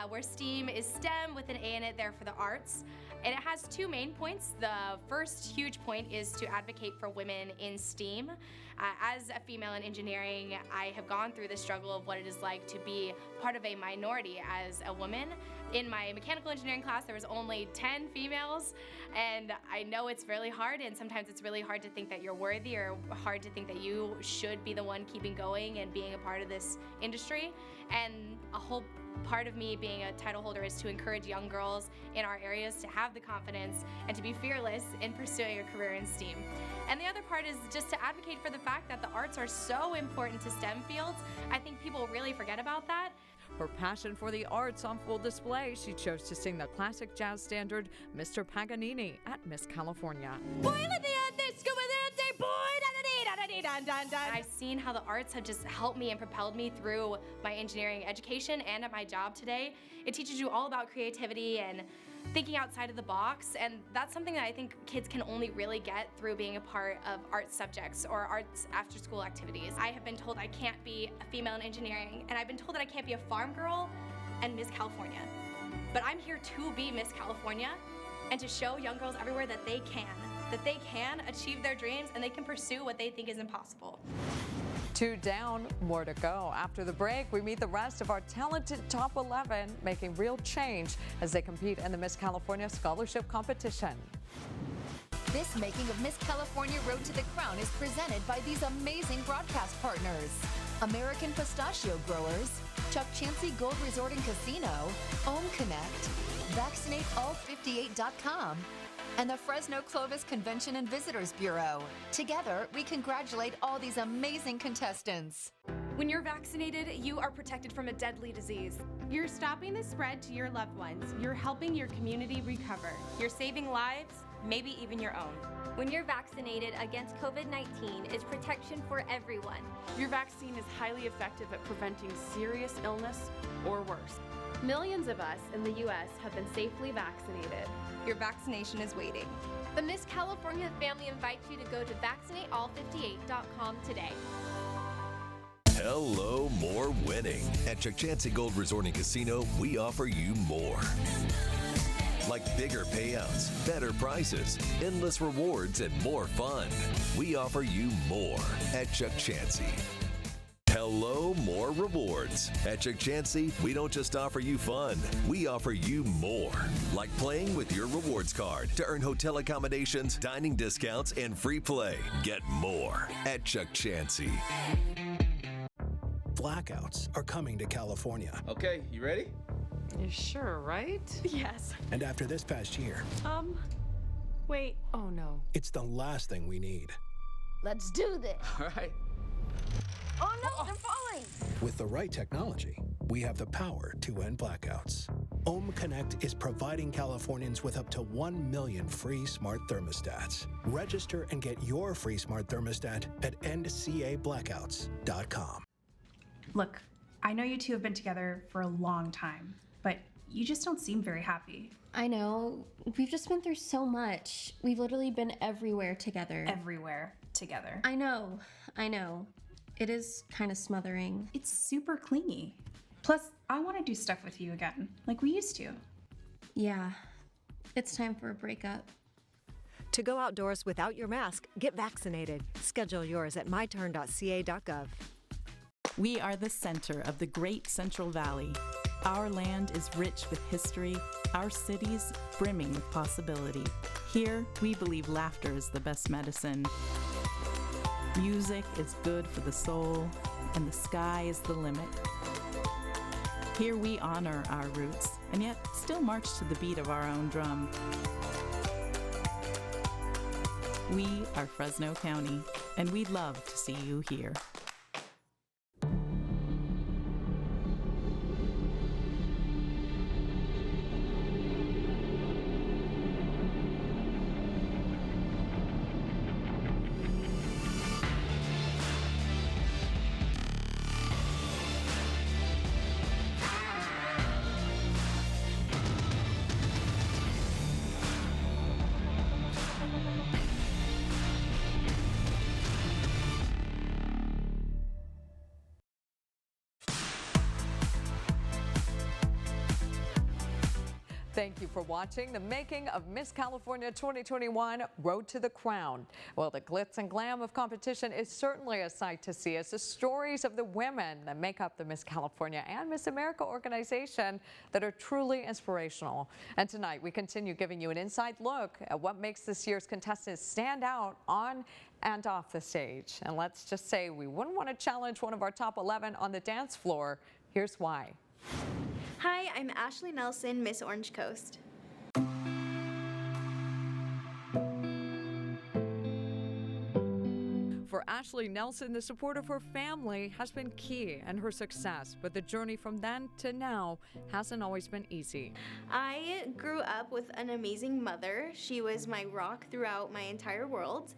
Where STEAM is STEM with an A in it there for the arts. And it has two main points. The first huge point is to advocate for women in STEAM. As a female in engineering, I have gone through the struggle of what it is like to be part of a minority as a woman. In my mechanical engineering class, there was only 10 females, and I know it's really hard, and sometimes it's really hard to think that you're worthy or hard to think that you should be the one keeping going and being a part of this industry. And a whole part of me being a title holder is to encourage young girls in our areas to have the confidence and to be fearless in pursuing a career in STEAM. And the other part is just to advocate for the fact that the arts are so important to STEM fields. I think people really forget about that. Her passion for the arts on full display, she chose to sing the classic jazz standard Mr. Paganini at Miss California. Boy, let the disco with it, boy, da da da da da Hey, dun, dun, dun. I've seen how the arts have just helped me and propelled me through my engineering education and at my job today. It teaches you all about creativity and thinking outside of the box, and that's something that I think kids can only really get through being a part of arts subjects or arts after-school activities. I have been told I can't be a female in engineering, and I've been told that I can't be a farm girl and Miss California. But I'm here to be Miss California and to show young girls everywhere that they can achieve their dreams and they can pursue what they think is impossible. 2 down, more to go. After the break, we meet the rest of our talented top 11 making real change as they compete in the Miss California Scholarship Competition. This making of Miss California Road to the Crown is presented by these amazing broadcast partners: American Pistachio Growers, Chuck Chansey Gold Resort and Casino, Ohm Connect, VaccinateAll58.com, and the Fresno Clovis Convention and Visitors Bureau. Together, we congratulate all these amazing contestants. When you're vaccinated, you are protected from a deadly disease. You're stopping the spread to your loved ones. You're helping your community recover. You're saving lives, maybe even your own. When you're vaccinated against COVID-19 is protection for everyone. Your vaccine is highly effective at preventing serious illness or worse. Millions of us in the U.S. have been safely vaccinated. Your vaccination is waiting. The Miss California family invites you to go to VaccinateAll58.com today. Hello, more winning. At Chuck Chansey Gold Resort and Casino, we offer you more. Like bigger payouts, better prices, endless rewards, and more fun. We offer you more at Chuck Chansey. Hello, more rewards. At Chuck Chansey, we don't just offer you fun, we offer you more. Like playing with your rewards card to earn hotel accommodations, dining discounts, and free play. Get more at Chuck Chansey. Blackouts are coming to California. Okay, you ready? You sure, right? Yes. And after this past year, Wait. Oh no. it's the last thing we need. Let's do this. All right. Oh no, they're falling. With the right technology, we have the power to end blackouts. Ohm Connect is providing Californians with up to 1 million free smart thermostats. Register and get your free smart thermostat at endcablackouts.com. Look, I know you two have been together for a long time, but you just don't seem very happy. I know. We've just been through so much. We've literally been everywhere together. Everywhere together. I know. It is kind of smothering. It's super clingy. Plus, I want to do stuff with you again, like we used to. Yeah, it's time for a breakup. To go outdoors without your mask, get vaccinated. Schedule yours at myturn.ca.gov. We are the center of the Great Central Valley. Our land is rich with history, our cities brimming with possibility. Here, we believe laughter is the best medicine. Music is good for the soul, and the sky is the limit. Here we honor our roots, and yet still march to the beat of our own drum. We are Fresno County, and we'd love to see you here. Thank you for watching the making of Miss California 2021 Road to the Crown. Well, the glitz and glam of competition is certainly a sight to see as the stories of the women that make up the Miss California and Miss America organization that are truly inspirational. And tonight we continue giving you an inside look at what makes this year's contestants stand out on and off the stage. And let's just say we wouldn't want to challenge one of our top 11 on the dance floor. Here's why. Hi, I'm Ashley Nelson, Miss Orange Coast. For Ashley Nelson, the support of her family has been key in her success, but the journey from then to now hasn't always been easy. I grew up with an amazing mother. She was my rock throughout my entire world.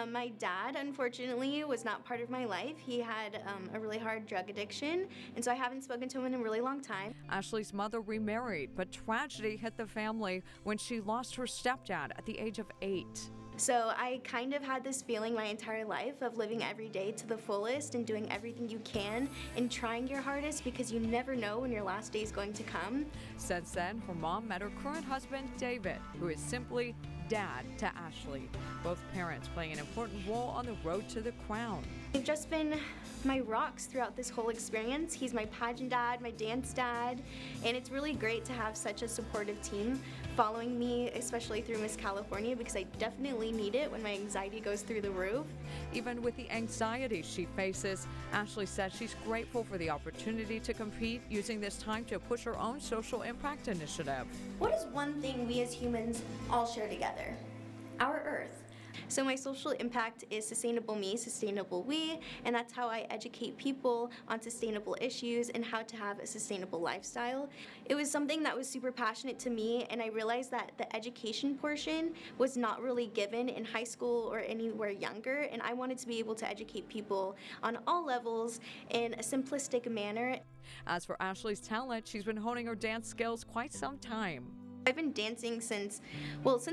My dad, unfortunately, was not part of my life. He had a really hard drug addiction, and so I haven't spoken to him in a really long time. Ashley's mother remarried, but tragedy hit the family when she lost her stepdad at the age of 8. So I kind of had this feeling my entire life of living every day to the fullest and doing everything you can and trying your hardest because you never know when your last day is going to come. Since then, her mom met her current husband, David, who is simply Dad to Ashley. Both parents playing an important role on the road to the crown. They've just been my rocks throughout this whole experience. He's my pageant dad, my dance dad, and it's really great to have such a supportive team following me, especially through Miss California, because I definitely need it when my anxiety goes through the roof. Even with the anxiety she faces, Ashley says she's grateful for the opportunity to compete, using this time to push her own social impact initiative. What is one thing we as humans all share together? Our Earth. So my social impact is Sustainable Me, Sustainable We, and that's how I educate people on sustainable issues and how to have a sustainable lifestyle. It was something that was super passionate to me, and I realized that the education portion was not really given in high school or anywhere younger, and I wanted to be able to educate people on all levels in a simplistic manner. As for Ashley's talent, she's been honing her dance skills quite some time. I've been dancing since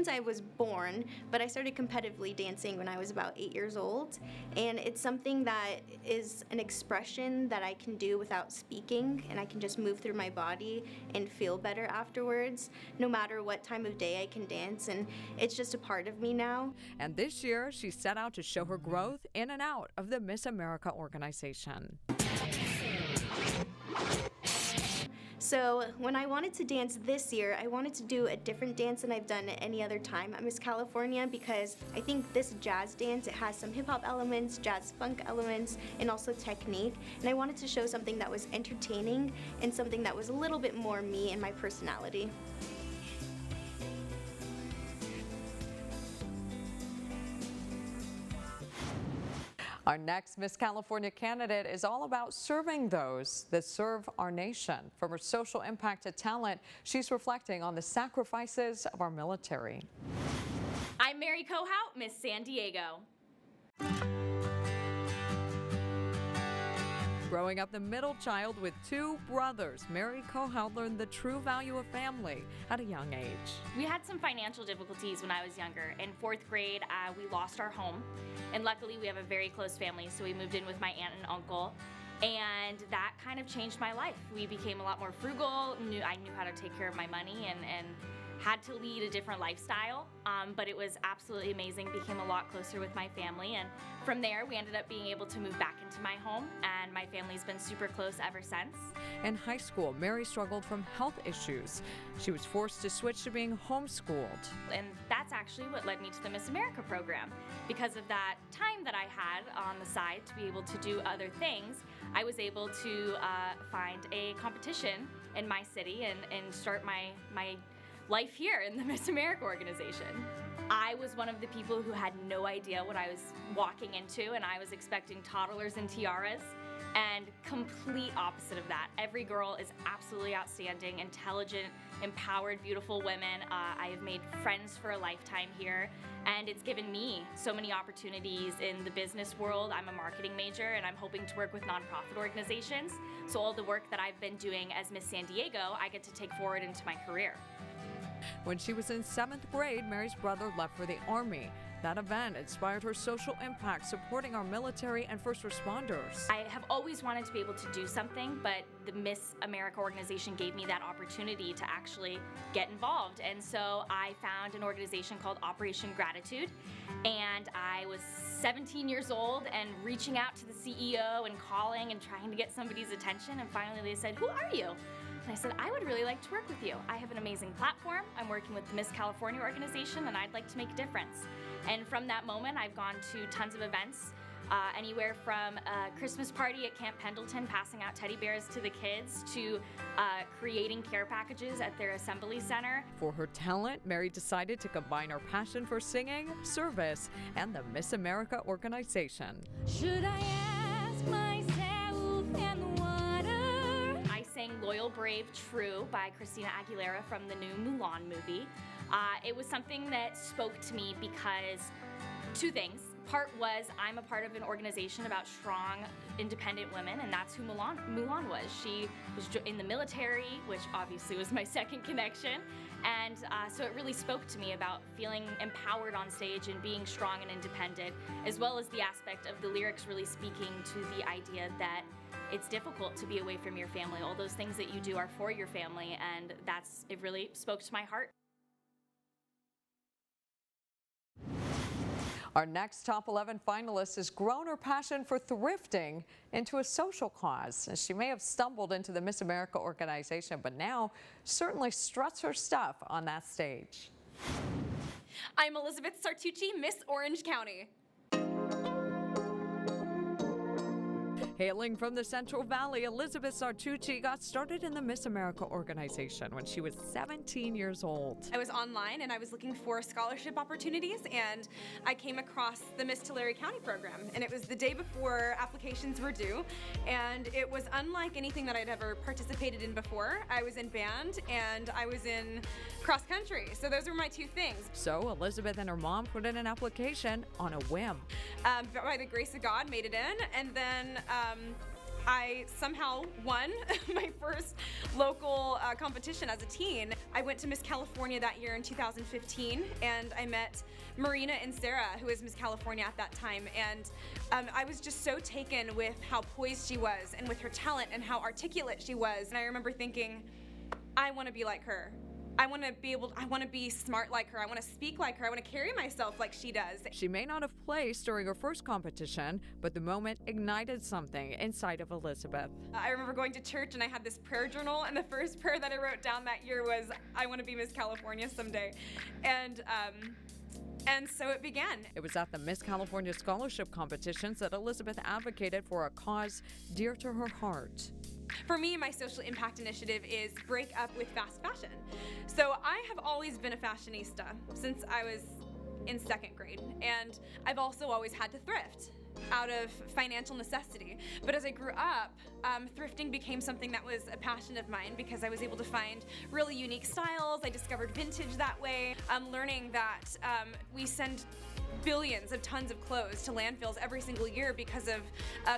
I was born, but I started competitively dancing when I was about 8 years old. And it's something that is an expression that I can do without speaking, and I can just move through my body and feel better afterwards. No matter what time of day I can dance, and it's just a part of me now. And this year, she set out to show her growth in and out of the Miss America organization. So when I wanted to dance this year, I wanted to do a different dance than I've done at any other time at Miss California, because I think this jazz dance, it has some hip hop elements, jazz funk elements, and also technique. And I wanted to show something that was entertaining and something that was a little bit more me and my personality. Our next Miss California candidate is all about serving those that serve our nation. From her social impact to talent, she's reflecting on the sacrifices of our military. I'm Mary Kohout, Miss San Diego. Growing up the middle child with 2 brothers, Mary Kohout learned the true value of family at a young age. We had some financial difficulties when I was younger. In 4th grade, we lost our home, and luckily we have a very close family, so we moved in with my aunt and uncle, and that kind of changed my life. We became a lot more frugal. I knew how to take care of my money and had to lead a different lifestyle, but it was absolutely amazing. Became a lot closer with my family, and from there we ended up being able to move back into my home, and my family's been super close ever since. In high school, Mary struggled from health issues. She was forced to switch to being homeschooled. And that's actually what led me to the Miss America program. Because of that time that I had on the side to be able to do other things, I was able to find a competition in my city and start my life here in the Miss America organization. I was one of the people who had no idea what I was walking into, and I was expecting toddlers and tiaras, and complete opposite of that. Every girl is absolutely outstanding, intelligent, empowered, beautiful women. I have made friends for a lifetime here, and it's given me so many opportunities in the business world. I'm a marketing major, and I'm hoping to work with nonprofit organizations. So all the work that I've been doing as Miss San Diego, I get to take forward into my career. When she was in 7th grade, Mary's brother left for the Army. That event inspired her social impact, supporting our military and first responders. I have always wanted to be able to do something, but the Miss America organization gave me that opportunity to actually get involved. And so I found an organization called Operation Gratitude, and I was 17 years old and reaching out to the CEO and calling and trying to get somebody's attention, and finally they said, "Who are you?" And I said, "I would really like to work with you. I have an amazing platform. I'm working with the Miss California organization, and I'd like to make a difference." And from that moment, I've gone to tons of events anywhere from a Christmas party at Camp Pendleton, passing out teddy bears to the kids, to creating care packages at their assembly center. For her talent, Mary decided to combine her passion for singing, service, and the Miss America organization. Should I ask myself and the water? I sang Loyal, Brave, True by Christina Aguilera from the new Mulan movie. It was something that spoke to me because two things. Part was I'm a part of an organization about strong, independent women, and that's who Mulan was. She was in the military, which obviously was my second connection, and so it really spoke to me about feeling empowered on stage and being strong and independent, as well as the aspect of the lyrics really speaking to the idea that it's difficult to be away from your family. All those things that you do are for your family, and it really spoke to my heart. Our next top 11 finalist has grown her passion for thrifting into a social cause. She may have stumbled into the Miss America organization, but now certainly struts her stuff on that stage. I'm Elizabeth Sartucci, Miss Orange County. Hailing from the Central Valley, Elizabeth Sartucci got started in the Miss America organization when she was 17 years old. I was online and I was looking for scholarship opportunities, and I came across the Miss Tulare County program, and it was the day before applications were due, and it was unlike anything that I'd ever participated in before. I was in band and I was in cross country, so those were my two things. So Elizabeth and her mom put in an application on a whim. By the grace of God, made it in, and then I somehow won my first local competition as a teen. I went to Miss California that year in 2015, and I met Marina and Sarah, who was Miss California at that time, and I was just so taken with how poised she was and with her talent and how articulate she was. And I remember thinking, I want to be like her. I want to be smart like her. I want to speak like her. I want to carry myself like she does. She may not have placed during her first competition, but the moment ignited something inside of Elizabeth. I remember going to church and I had this prayer journal, and the first prayer that I wrote down that year was, I want to be Miss California someday. And so it began. It was at the Miss California Scholarship competitions that Elizabeth advocated for a cause dear to her heart. For me, my social impact initiative is Break Up with Fast Fashion. So I have always been a fashionista since I was in second grade, and I've also always had to thrift out of financial necessity. But as I grew up, thrifting became something that was a passion of mine because I was able to find really unique styles. I discovered vintage that way. I'm learning that we send billions of tons of clothes to landfills every single year because of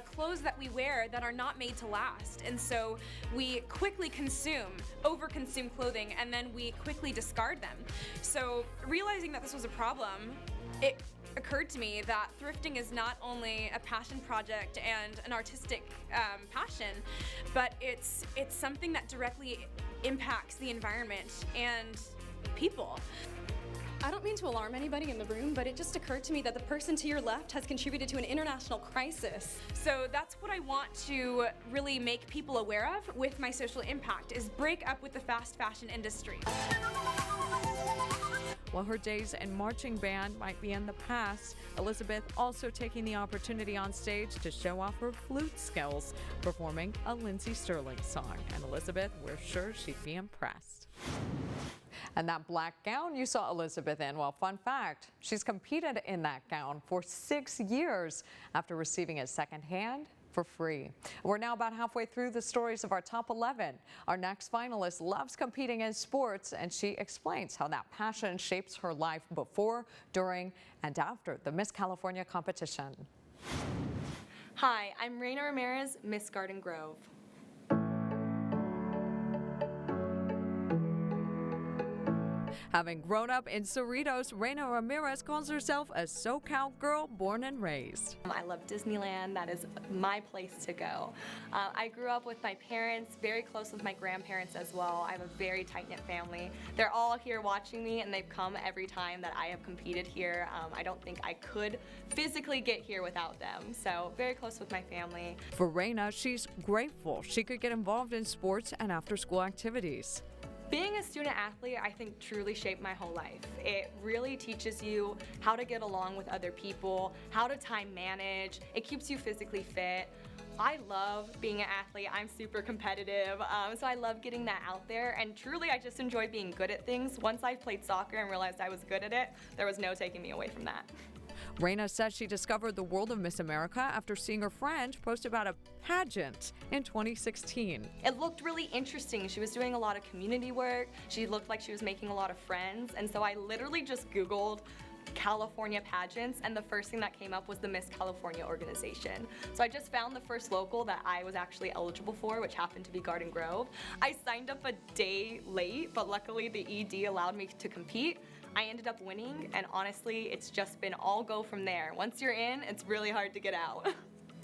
clothes that we wear that are not made to last. And so we quickly overconsume clothing, and then we quickly discard them. So realizing that this was a problem, it occurred to me that thrifting is not only a passion project and an artistic passion, but it's something that directly impacts the environment and people. I don't mean to alarm anybody in the room, but it just occurred to me that the person to your left has contributed to an international crisis. So that's what I want to really make people aware of with my social impact, is break up with the fast fashion industry. While her days in marching band might be in the past, Elizabeth also taking the opportunity on stage to show off her flute skills, performing a Lindsey Stirling song. And Elizabeth, we're sure she'd be impressed. And that black gown you saw Elizabeth in, well, fun fact, she's competed in that gown for 6 years after receiving it secondhand for free. We're now about halfway through the stories of our top 11. Our next finalist loves competing in sports, and she explains how that passion shapes her life before, during, and after the Miss California competition. Hi, I'm Raina Ramirez, Miss Garden Grove. Having grown up in Cerritos, Raina Ramirez calls herself a SoCal girl born and raised. I love Disneyland. That is my place to go. I grew up with my parents, very close with my grandparents as well. I have a very tight-knit family. They're all here watching me, and they've come every time that I have competed here. I don't think I could physically get here without them. So very close with my family. For Raina, she's grateful she could get involved in sports and after-school activities. Being a student athlete, I think, truly shaped my whole life. It really teaches you how to get along with other people, how to time manage. It keeps you physically fit. I love being an athlete. I'm super competitive, so I love getting that out there, and truly I just enjoy being good at things. Once I played soccer and realized I was good at it, there was no taking me away from that. Raina says she discovered the world of Miss America after seeing her friend post about a pageant in 2016. It looked really interesting. She was doing a lot of community work. She looked like she was making a lot of friends, and so I literally just Googled California pageants, and the first thing that came up was the Miss California organization. So I just found the first local that I was actually eligible for, which happened to be Garden Grove. I signed up a day late, but luckily the ED allowed me to compete. I ended up winning, and honestly, it's just been all go from there. Once you're in, it's really hard to get out.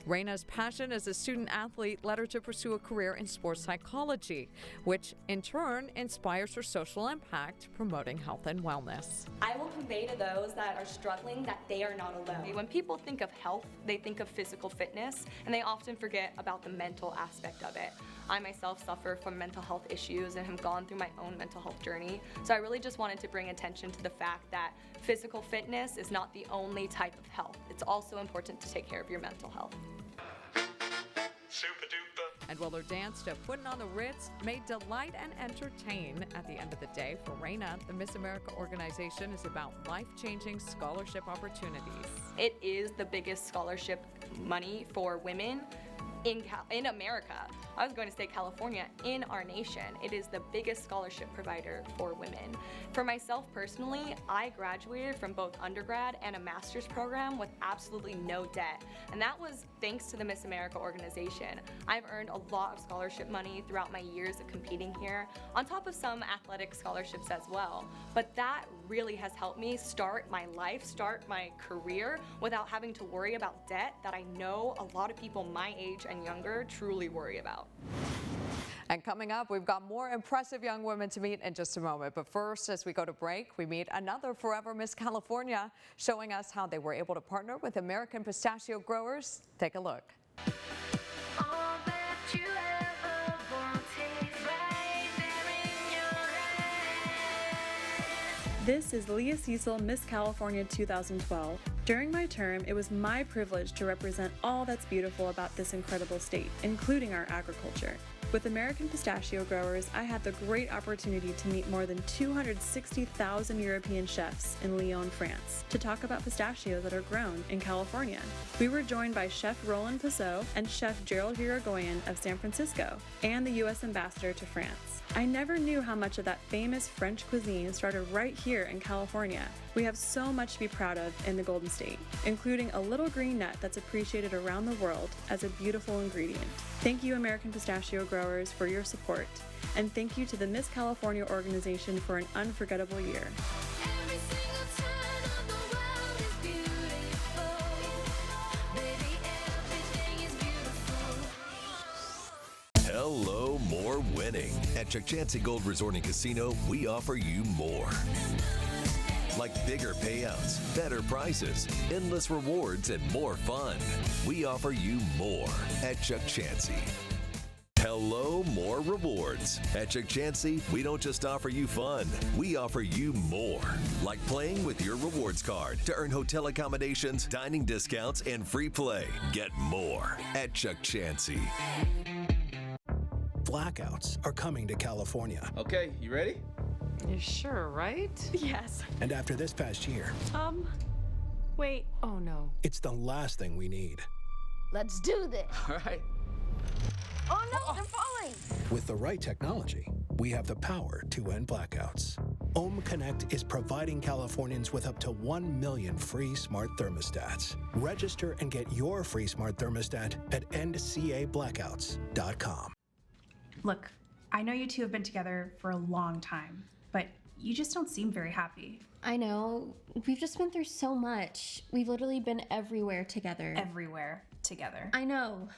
Raina's passion as a student athlete led her to pursue a career in sports psychology, which in turn inspires her social impact, promoting health and wellness. I will convey to those that are struggling that they are not alone. When people think of health, they think of physical fitness, and they often forget about the mental aspect of it. I myself suffer from mental health issues and have gone through my own mental health journey, so I really just wanted to bring attention to the fact that physical fitness is not the only type of health. It's also important to take care of your mental health. And while her dance to Puttin' on the Ritz may delight and entertain, at the end of the day, for Raina, the Miss America organization is about life-changing scholarship opportunities. It is the biggest scholarship money for women in America. I was going to say California, in our nation. It is the biggest scholarship provider for women. For myself personally, I graduated from both undergrad and a master's program with absolutely no debt. And that was thanks to the Miss America organization. I've earned a lot of scholarship money throughout my years of competing here, on top of some athletic scholarships as well. But that really has helped me start my life, start my career without having to worry about debt that I know a lot of people my age and younger truly worry about. And coming up, we've got more impressive young women to meet in just a moment. But first, as we go to break, we meet another Forever Miss California, showing us how they were able to partner with American pistachio growers. Take a look. This is Leah Cecil, Miss California 2012. During my term, it was my privilege to represent all that's beautiful about this incredible state, including our agriculture. With American pistachio growers, I had the great opportunity to meet more than 260,000 European chefs in Lyon, France, to talk about pistachios that are grown in California. We were joined by Chef Roland Passot and Chef Gerald Irigoyen of San Francisco, and the U.S. Ambassador to France. I never knew how much of that famous French cuisine started right here in California. We have so much to be proud of in the Golden State, including a little green nut that's appreciated around the world as a beautiful ingredient. Thank you, American pistachio growers, for your support, and thank you to the Miss California organization for an unforgettable year. Hello, more winning. At Chuck Chansey Gold Resort and Casino, we offer you more. Like bigger payouts, better prices, endless rewards, and more fun. We offer you more at Chuck Chansey. Hello, more rewards. At Chuck Chansey, we don't just offer you fun, we offer you more. Like playing with your rewards card to earn hotel accommodations, dining discounts, and free play. Get more at Chuck Chansey. Blackouts are coming to California. Okay, you ready? You sure, right? Yes. And after this past year, Wait. Oh no. it's the last thing we need. Let's do this. All right. Oh no, they're falling. With the right technology, we have the power to end blackouts. Ohm Connect is providing Californians with up to 1 million free smart thermostats. Register and get your free smart thermostat at endcablackouts.com. Look, I know you two have been together for a long time, but you just don't seem very happy. I know. We've just been through so much. We've literally been everywhere together. Everywhere together. I know.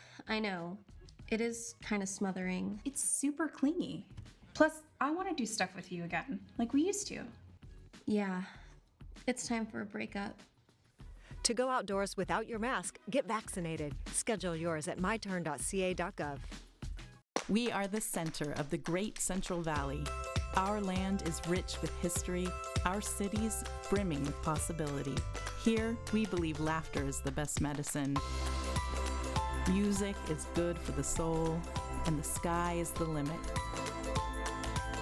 It is kind of smothering. It's super clingy. Plus, I want to do stuff with you again, like we used to. Yeah. It's time for a breakup. To go outdoors without your mask, get vaccinated. Schedule yours at myturn.ca.gov. We are the center of the Great Central Valley. Our land is rich with history, our cities brimming with possibility. Here, we believe laughter is the best medicine. Music is good for the soul, and the sky is the limit.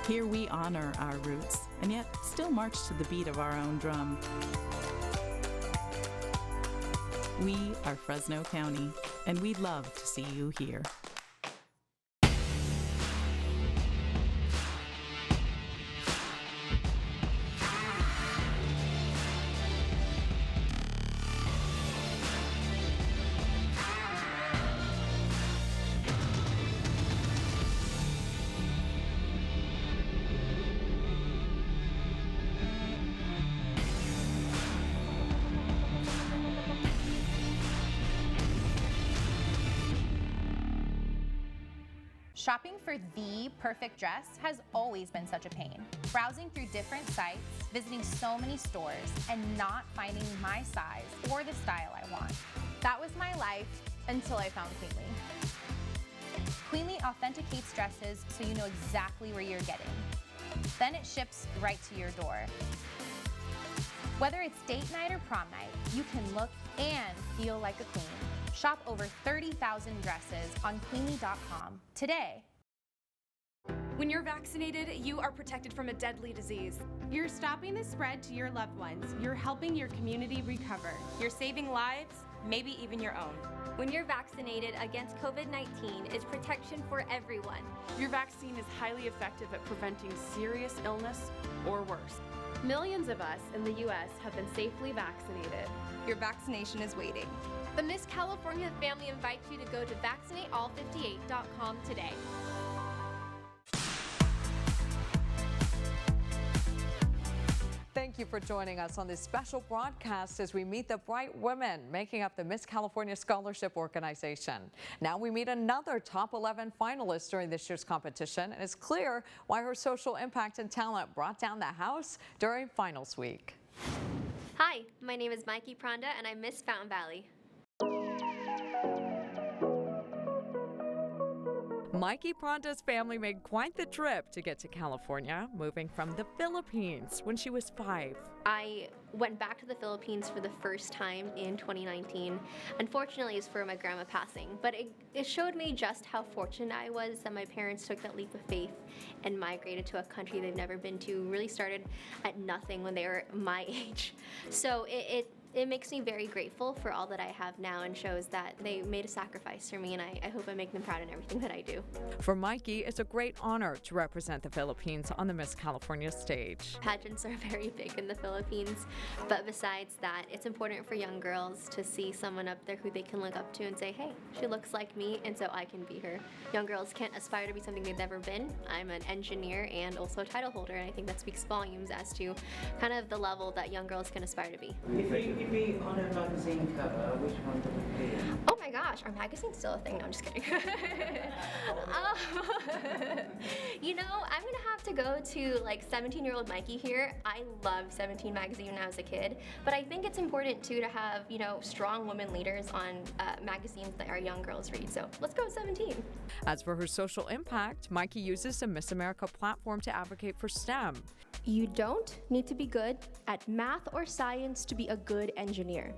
Here we honor our roots, and yet still march to the beat of our own drum. We are Fresno County, and we'd love to see you here. Shopping for the perfect dress has always been such a pain. Browsing through different sites, visiting so many stores, and not finding my size or the style I want. That was my life until I found Queenly. Queenly authenticates dresses so you know exactly where you're getting. Then it ships right to your door. Whether it's date night or prom night, you can look and feel like a queen. Shop over 30,000 dresses on Queenly.com today. When you're vaccinated, you are protected from a deadly disease. You're stopping the spread to your loved ones. You're helping your community recover. You're saving lives, maybe even your own. When you're vaccinated against COVID-19, it's protection for everyone. Your vaccine is highly effective at preventing serious illness or worse. Millions of us in the U.S. have been safely vaccinated. Your vaccination is waiting. The Miss California family invites you to go to vaccinateall58.com today. Thank you for joining us on this special broadcast as we meet the bright women making up the Miss California Scholarship Organization. Now we meet another top 11 finalist during this year's competition, and it's clear why her social impact and talent brought down the house during finals week. Hi, my name is Mikey Pranda, and I'm Miss Fountain Valley. Mikey Pranda's family made quite the trip to get to California, moving from the Philippines when she was 5. I went back to the Philippines for the first time in 2019. Unfortunately, it's for my grandma passing, but it showed me just how fortunate I was that my parents took that leap of faith and migrated to a country they've never been to, really started at nothing when they were my age. So it makes me very grateful for all that I have now and shows that they made a sacrifice for me, and I hope I make them proud in everything that I do. For Mikey, it's a great honor to represent the Philippines on the Miss California stage. Pageants are very big in the Philippines, but besides that, it's important for young girls to see someone up there who they can look up to and say, hey, she looks like me, and so I can be her. Young girls can't aspire to be something they've never been. I'm an engineer and also a title holder, and I think that speaks volumes as to kind of the level that young girls can aspire to be. If you be on a magazine cover, which one would it be? Oh my gosh, our magazine's still a thing. No, I'm just kidding. You know, I'm gonna have to go to like 17-year-old Mikey here. I loved 17 magazine when I was a kid, but I think it's important too to have, you know, strong women leaders on magazines that our young girls read. So let's go with 17. As for her social impact, Mikey uses the Miss America platform to advocate for STEM. You don't need to be good at math or science to be a good engineer.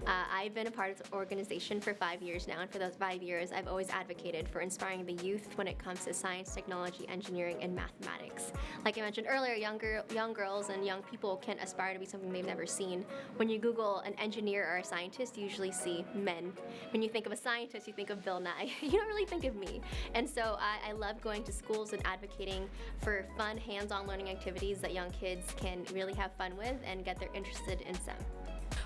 I've been a part of the organization for 5 years now, and for those 5 years, I've always advocated for inspiring the youth when it comes to science, technology, engineering, and mathematics. Like I mentioned earlier, young girls and young people can aspire to be something they've never seen. When you Google an engineer or a scientist, you usually see men. When you think of a scientist, you think of Bill Nye. You don't really think of me. And so I love going to schools and advocating for fun, hands-on learning activities that young kids can really have fun with and get their interested in STEM.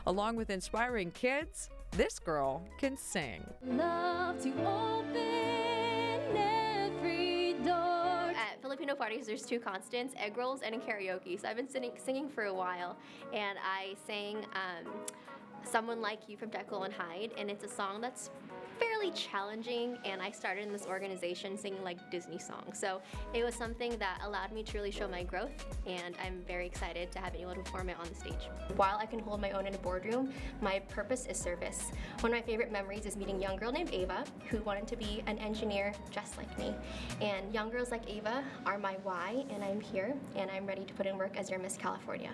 Along with inspiring kids, this girl can sing. Love to open every door. At Filipino parties, there's two constants, egg rolls and karaoke. So I've been singing for a while, and I sang Someone Like You from Jekyll and Hyde, and it's a song that's fairly really challenging, and I started in this organization singing like Disney songs. So it was something that allowed me to really show my growth, and I'm very excited to have been able to perform it on the stage. While I can hold my own in a boardroom, my purpose is service. One of my favorite memories is meeting a young girl named Ava who wanted to be an engineer just like me. And young girls like Ava are my why, and I'm here, and I'm ready to put in work as your Miss California.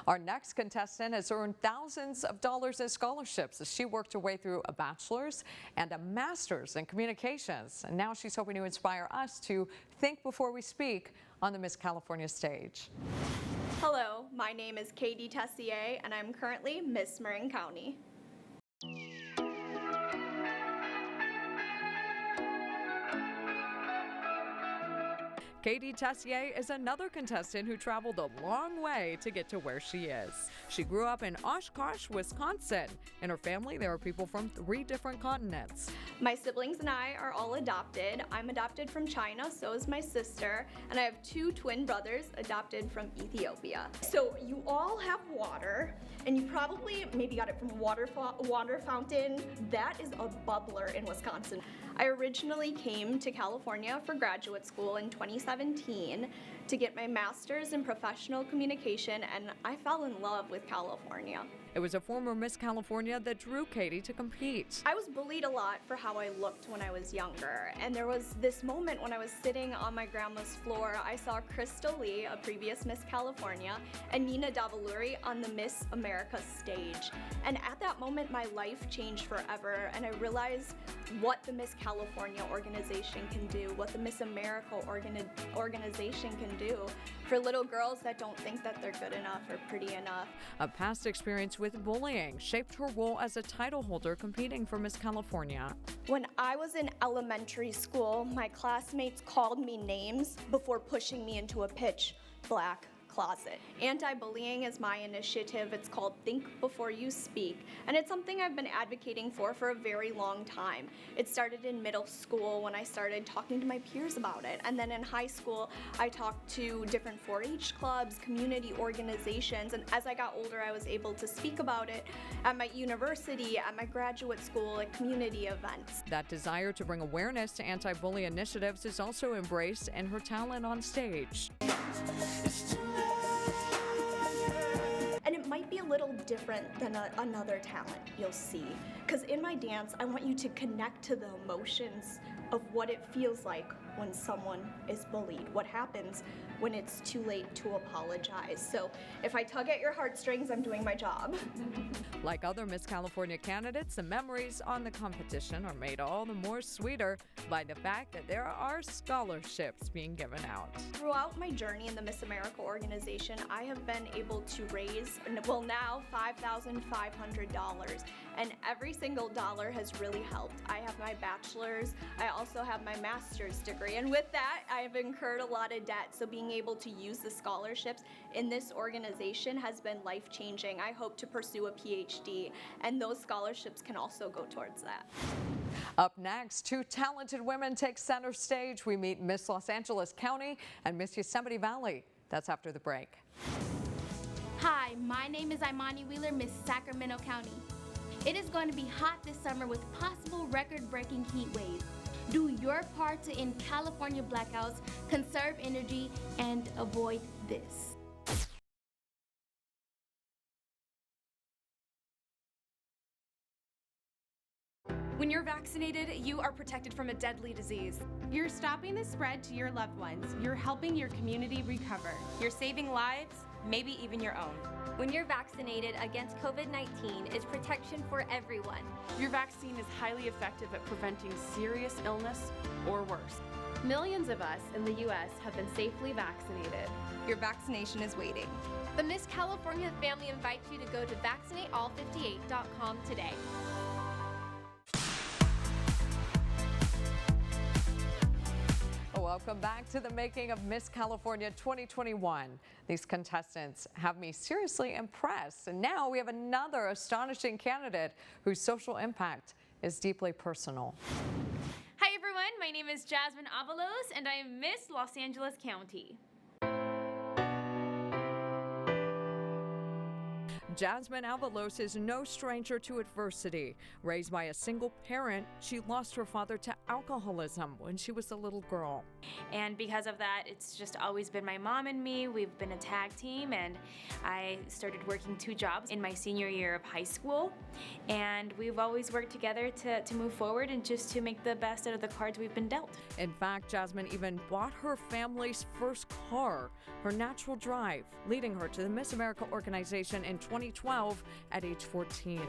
Our next contestant has earned thousands of dollars in scholarships as she worked her way through a bachelor's and a master's in communications. And now she's hoping to inspire us to think before we speak on the Miss California stage. Hello, my name is Katie Tessier, and I'm currently Miss Marin County. Katie Tessier is another contestant who traveled a long way to get to where she is. She grew up in Oshkosh, Wisconsin. In her family, there are people from 3 different continents. My siblings and I are all adopted. I'm adopted from China, so is my sister, and I have 2 twin brothers adopted from Ethiopia. So you all have water, and you probably maybe got it from a water fountain. That is a bubbler in Wisconsin. I originally came to California for graduate school in 2017 to get my master's in professional communication, and I fell in love with California. It was a former Miss California that drew Katie to compete. I was bullied a lot for how I looked when I was younger, and there was this moment when I was sitting on my grandma's floor. I saw Crystal Lee, a previous Miss California, and Nina Davaluri on the Miss America stage. And at that moment, my life changed forever, and I realized what the Miss California organization can do, what the Miss America organization can do for little girls that don't think that they're good enough or pretty enough. A past experience with bullying shaped her role as a title holder competing for Miss California. When I was in elementary school, my classmates called me names before pushing me into a pitch black closet. Anti-bullying is my initiative. It's called Think Before You Speak, and it's something I've been advocating for a very long time. It started in middle school when I started talking to my peers about it, and then in high school I talked to different 4-H clubs, community organizations, and as I got older I was able to speak about it at my university, at my graduate school, at community events. That desire to bring awareness to anti-bully initiatives is also embraced in her talent on stage. And it might be a little different than another talent you'll see. Because in my dance, I want you to connect to the emotions of what it feels like when someone is bullied, what happens when it's too late to apologize. So if I tug at your heartstrings, I'm doing my job. Like other Miss California candidates, the memories on the competition are made all the more sweeter by the fact that there are scholarships being given out. Throughout my journey in the Miss America organization, I have been able to raise, well now, $5,500, and every single dollar has really helped. I have my bachelor's, I also have my master's degree, and with that, I have incurred a lot of debt, so being able to use the scholarships in this organization has been life-changing. I hope to pursue a PhD, and those scholarships can also go towards that. Up next, 2 talented women take center stage. We meet Miss Los Angeles County and Miss Yosemite Valley. That's after the break. Hi, my name is Imani Wheeler, Miss Sacramento County. It is going to be hot this summer with possible record-breaking heat waves. Do your part to end California blackouts, conserve energy, and avoid this. When you're vaccinated, you are protected from a deadly disease. You're stopping the spread to your loved ones. You're helping your community recover. You're saving lives, maybe even your own. When you're vaccinated against COVID-19 is protection for everyone. Your vaccine is highly effective at preventing serious illness or worse. Millions of us in the U.S. have been safely vaccinated. Your vaccination is waiting. The Miss California family invites you to go to vaccinateall58.com today. Welcome back to the making of Miss California 2021. These contestants have me seriously impressed. And now we have another astonishing candidate whose social impact is deeply personal. Hi everyone, my name is Jasmine Avalos and I am Miss Los Angeles County. Jasmine Avalos is no stranger to adversity. Raised by a single parent, she lost her father to alcoholism when she was a little girl. And because of that, it's just always been my mom and me. We've been a tag team, and I started working 2 jobs in my senior year of high school. And we've always worked together to move forward and just to make the best out of the cards we've been dealt. In fact, Jasmine even bought her family's first car, her natural drive, leading her to the Miss America organization in 2012 at age 14.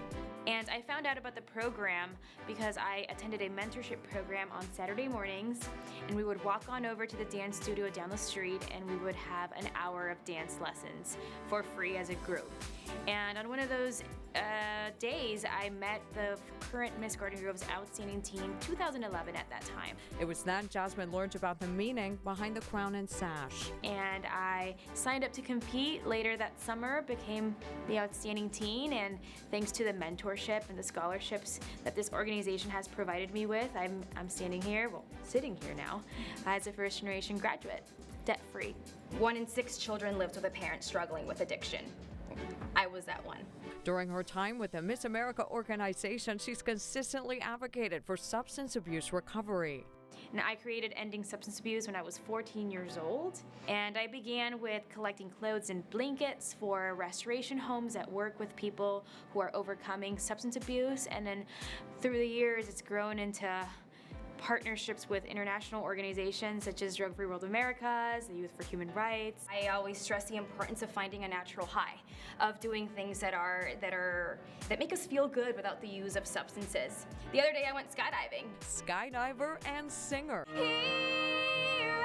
And I found out about the program because I attended a mentorship program on Saturday mornings, and we would walk on over to the dance studio down the street, and we would have an hour of dance lessons for free as a group. And on one of those days, I met the current Miss Garden Grove's Outstanding Teen 2011 at that time. It was then Jasmine learned about the meaning behind the crown and sash. And I signed up to compete later that summer, became the Outstanding Teen, and thanks to the mentorship and the scholarships that this organization has provided me with, I'm standing here, well, sitting here now, as a first-generation graduate, debt-free. 1 in 6 children lives with a parent struggling with addiction. I was that one. During her time with the Miss America organization, she's consistently advocated for substance abuse recovery. And I created Ending Substance Abuse when I was 14 years old. And I began with collecting clothes and blankets for restoration homes that work with people who are overcoming substance abuse. And then through the years, it's grown into partnerships with international organizations such as Drug Free World Americas, the Youth for Human Rights. I always stress the importance of finding a natural high, of doing things that make us feel good without the use of substances. The other day I went skydiving. Skydiver and singer. Here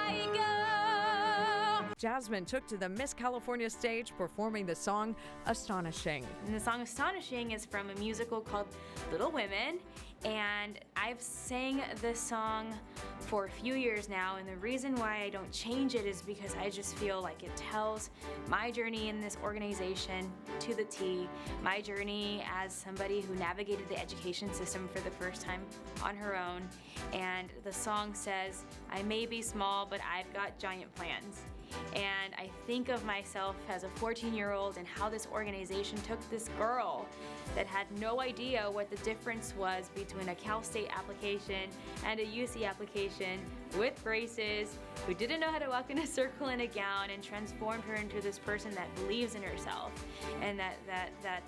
I go. Jasmine took to the Miss California stage performing the song Astonishing. And the song Astonishing is from a musical called Little Women. And I've sang this song for a few years now, and the reason why I don't change it is because I just feel like it tells my journey in this organization to the T, my journey as somebody who navigated the education system for the first time on her own. And the song says, I may be small, but I've got giant plans. And I think of myself as a 14-year-old and how this organization took this girl that had no idea what the difference was between a Cal State application and a UC application with braces, who didn't know how to walk in a circle in a gown, and transformed her into this person that believes in herself and that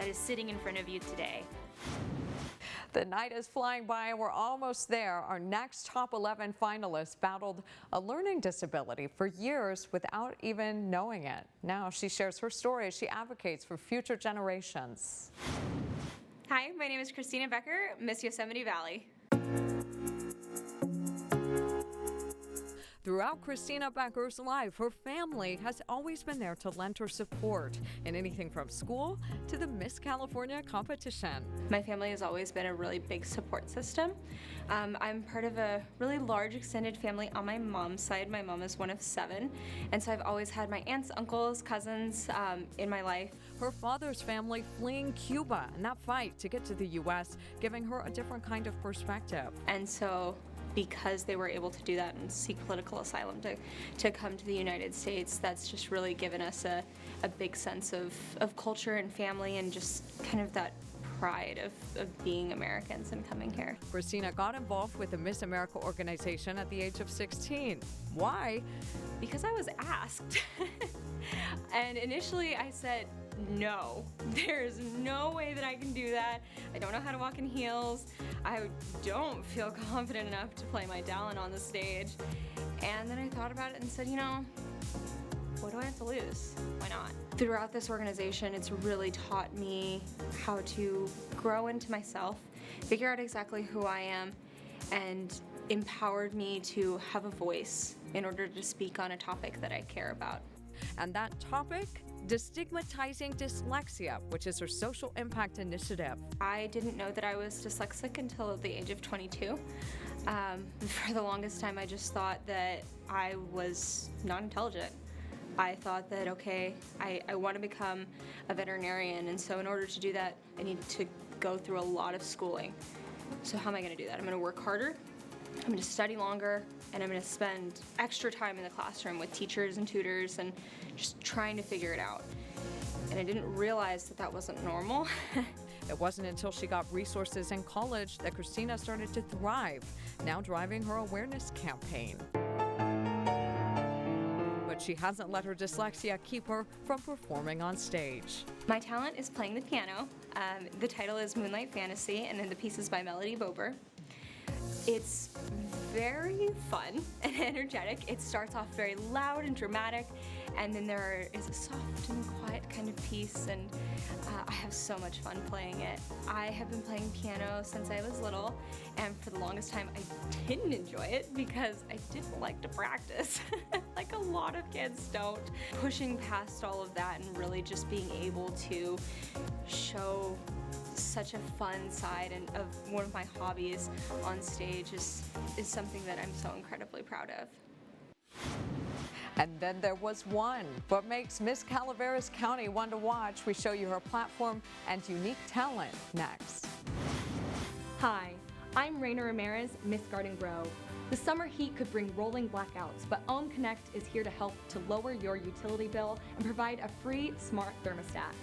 is sitting in front of you today. The night is flying by and we're almost there. Our next top 11 finalists battled a learning disability for years without even knowing it. Now she shares her story as she advocates for future generations. Hi, my name is Christina Becker, Miss Yosemite Valley. Throughout Christina Becker's life, her family has always been there to lend her support in anything from school to the Miss California competition. My family has always been a really big support system. I'm part of a really large extended family on my mom's side. My mom is one of 7, and so I've always had my aunts, uncles, cousins in my life. Her father's family fleeing Cuba and that fight to get to the U.S., giving her a different kind of perspective. And so because they were able to do that and seek political asylum to come to the United States, that's just really given us a big sense of culture and family and just kind of that pride of being Americans and coming here. Christina got involved with the Miss America organization at the age of 16. Why? Because I was asked. And initially I said, no, there's no way that I can do that. I don't know how to walk in heels. I don't feel confident enough to play my Dallin on the stage. And then I thought about it and said, you know, what do I have to lose? Why not? Throughout this organization, it's really taught me how to grow into myself, figure out exactly who I am, and empowered me to have a voice in order to speak on a topic that I care about. And that topic? Destigmatizing dyslexia, which is her social impact initiative. I didn't know that I was dyslexic until the age of 22. For the longest time, I just thought that I was not intelligent. I thought that, okay, I want to become a veterinarian, and so in order to do that, I need to go through a lot of schooling. So how am I going to do that? I'm going to work harder, I'm going to study longer, and I'm going to spend extra time in the classroom with teachers and tutors and just trying to figure it out. and I didn't realize that that wasn't normal. It wasn't until she got resources in college that Christina started to thrive, now driving her awareness campaign. But she hasn't let her dyslexia keep her from performing on stage. My talent is playing the piano. The title is Moonlight Fantasy, and then the piece is by Melody Bober. It's very fun and energetic. It starts off very loud and dramatic, and then there is a soft and quiet kind of piece, and I have so much fun playing it. I have been playing piano since I was little, and for the longest time I didn't enjoy it because I didn't like to practice, like a lot of kids don't. Pushing past all of that and really just being able to show such a fun side and of one of my hobbies on stage is something that I'm so incredibly proud of. And then there was one. What makes Miss Calaveras County one to watch? We show you her platform and unique talent next. Hi, I'm Raina Ramirez, Miss Garden Grove. The summer heat could bring rolling blackouts, but Ohm Connect is here to help to lower your utility bill and provide a free smart thermostat.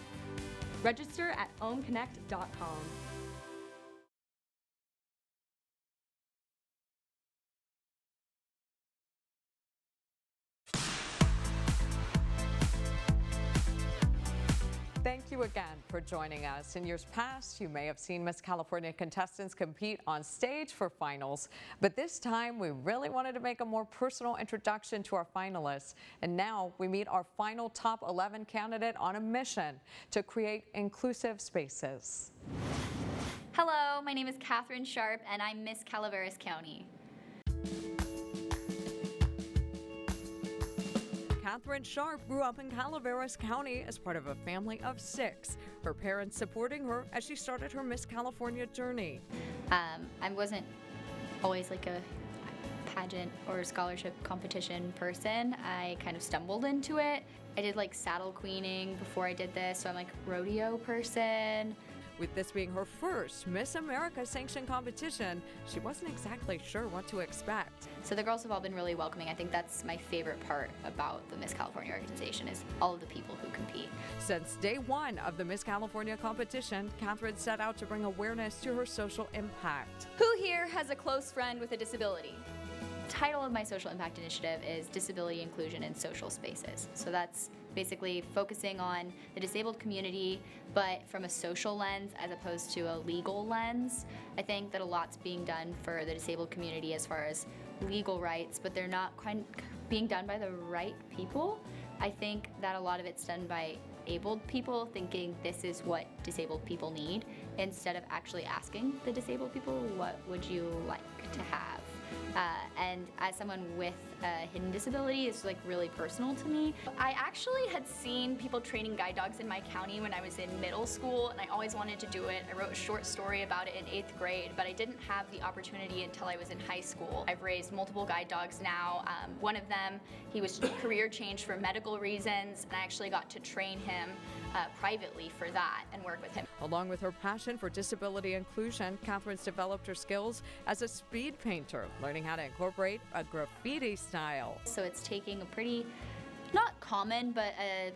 Register at ohmconnect.com. Thank you again for joining us. In years past, you may have seen Miss California contestants compete on stage for finals, but this time we really wanted to make a more personal introduction to our finalists. And now we meet our final top 11 candidate on a mission to create inclusive spaces. Hello, my name is Catherine Sharp, and I'm Miss Calaveras County. Catherine Sharp grew up in Calaveras County as part of a family of 6, her parents supporting her as she started her Miss California journey. I wasn't always like a pageant or scholarship competition person. I kind of stumbled into it. I did like saddle queening before I did this, so I'm like a rodeo person. With this being her first Miss America sanctioned competition, she wasn't exactly sure what to expect. So the girls have all been really welcoming. I think that's my favorite part about the Miss California organization is all of the people who compete. Since day one of the Miss California competition, Catherine set out to bring awareness to her social impact. Who here has a close friend with a disability? The title of my social impact initiative is Disability Inclusion in Social Spaces. So that's basically focusing on the disabled community, but from a social lens as opposed to a legal lens. I think that a lot's being done for the disabled community as far as legal rights, but they're not being done by the right people. I think that a lot of it's done by abled people thinking this is what disabled people need, instead of actually asking the disabled people, what would you like to have? And as someone with a hidden disability, it's like really personal to me. I actually had seen people training guide dogs in my county when I was in middle school, and I always wanted to do it. I wrote a short story about it in 8th grade, but I didn't have the opportunity until I was in high school. I've raised multiple guide dogs now. One of them, he was career changed for medical reasons, and I actually got to train him privately for that and work with him. Along with her passion for disability inclusion, Catherine's developed her skills as a speed painter, learning how to incorporate a graffiti style. So it's taking a pretty, not common, but a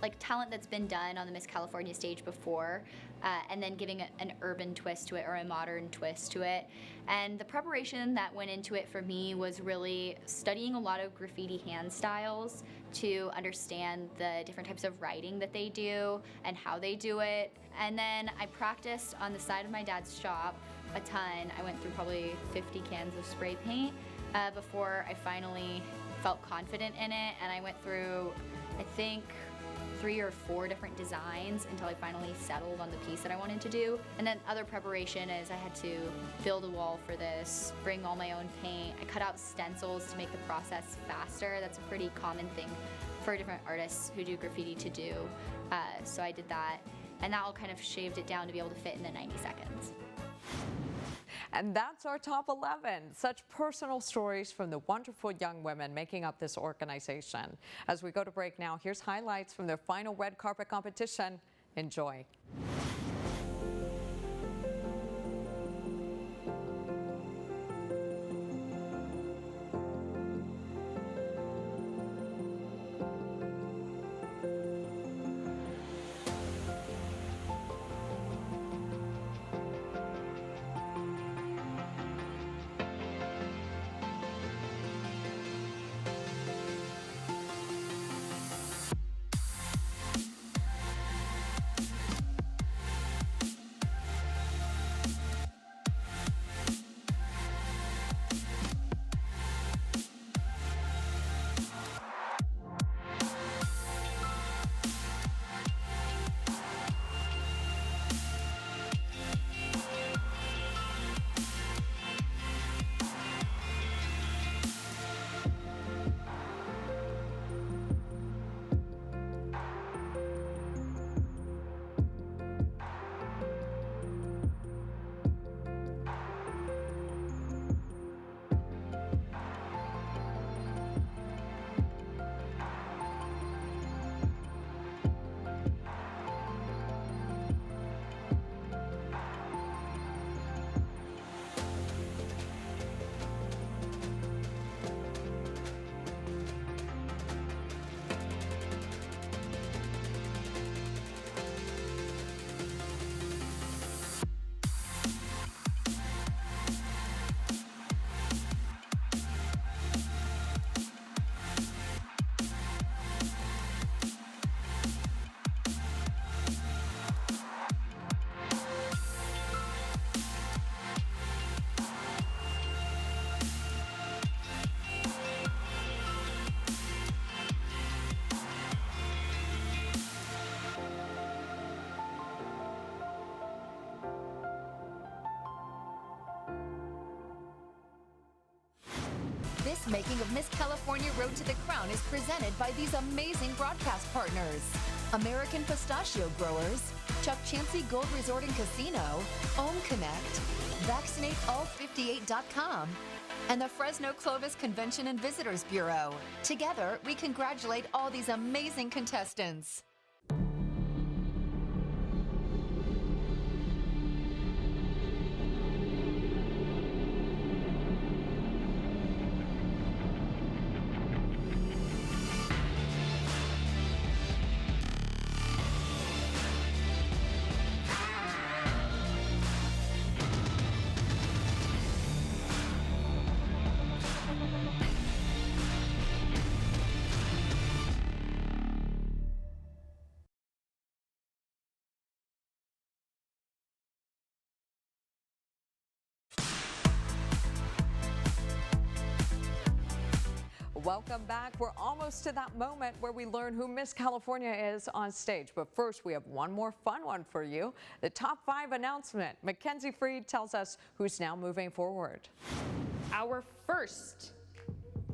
like talent that's been done on the Miss California stage before, and then giving an urban twist to it or a modern twist to it. And the preparation that went into it for me was really studying a lot of graffiti hand styles to understand the different types of writing that they do and how they do it. And then I practiced on the side of my dad's shop a ton. I went through probably 50 cans of spray paint before I finally felt confident in it. And I went through, I think, 3 or 4 different designs until I finally settled on the piece that I wanted to do. And then other preparation is I had to build a wall for this, bring all my own paint. I cut out stencils to make the process faster. That's a pretty common thing for different artists who do graffiti to do. So I did that, and that all kind of shaved it down to be able to fit in the 90 seconds. And that's our top 11. Such personal stories from the wonderful young women making up this organization. As we go to break now, here's highlights from their final red carpet competition. Enjoy. making of Miss California Road to the Crown is presented by these amazing broadcast partners: American Pistachio Growers, Chuck Chansey Gold Resort and Casino, Ohm Connect, VaccinateAll58.com, and the Fresno Clovis Convention and Visitors Bureau. Together, we congratulate all these amazing contestants. Welcome back. We're almost to that moment where we learn who Miss California is on stage. But first, we have one more fun one for you. The top 5 announcement. Mackenzie Freed tells us who's now moving forward. Our first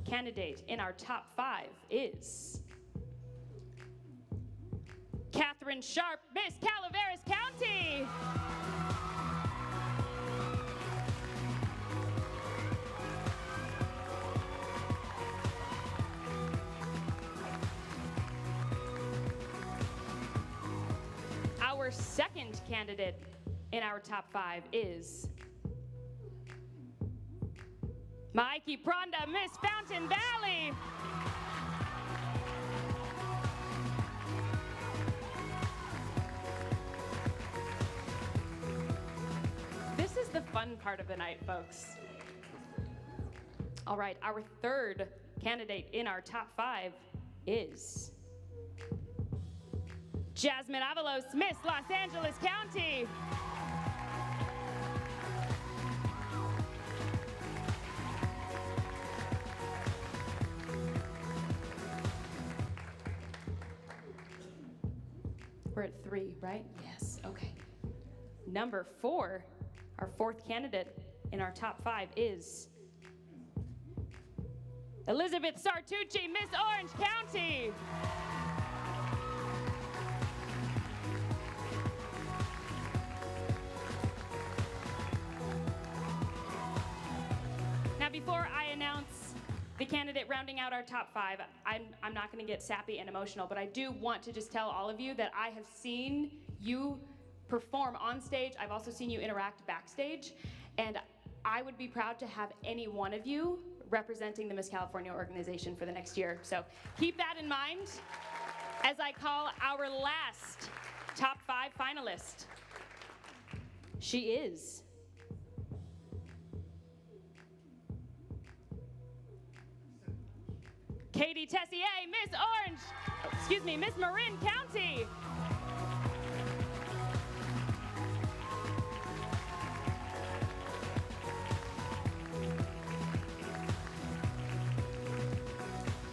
candidate in our top 5 is Catherine Sharp, Miss Calaveras County. Our second candidate in our top 5 is Mikey Pronda, Miss Fountain Valley. This is the fun part of the night, folks. All right, our third candidate in our top 5 is Jasmine Avalos, Miss Los Angeles County. We're at 3, right? Yes, okay. Number 4, our fourth candidate in our top 5 is Elizabeth Sartucci, Miss Orange County. Now, before I announce the candidate rounding out our top 5, I'm not going to get sappy and emotional, but I do want to just tell all of you that I have seen you perform on stage. I've also seen you interact backstage, and I would be proud to have any one of you representing the Miss California organization for the next year. So keep that in mind as I call our last top 5 finalist. She is Katie Tessier, Miss Marin County.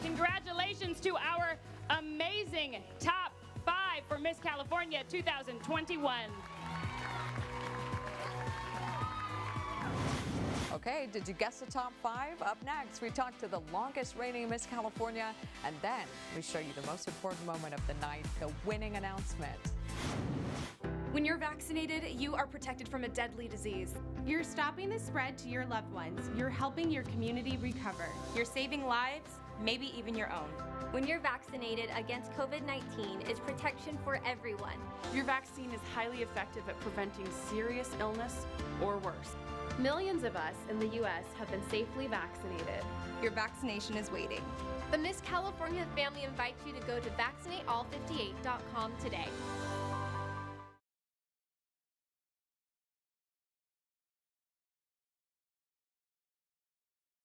Congratulations to our amazing top 5 for Miss California 2021. Okay, did you guess the top 5? Up next, we talk to the longest reigning Miss California, and then we show you the most important moment of the night, the winning announcement. When you're vaccinated, you are protected from a deadly disease. You're stopping the spread to your loved ones. You're helping your community recover. You're saving lives, maybe even your own. When you're vaccinated against COVID-19, it's protection for everyone. Your vaccine is highly effective at preventing serious illness or worse. Millions of us in the U.S. have been safely vaccinated. Your vaccination is waiting. The Miss California family invites you to go to VaccinateAll58.com today.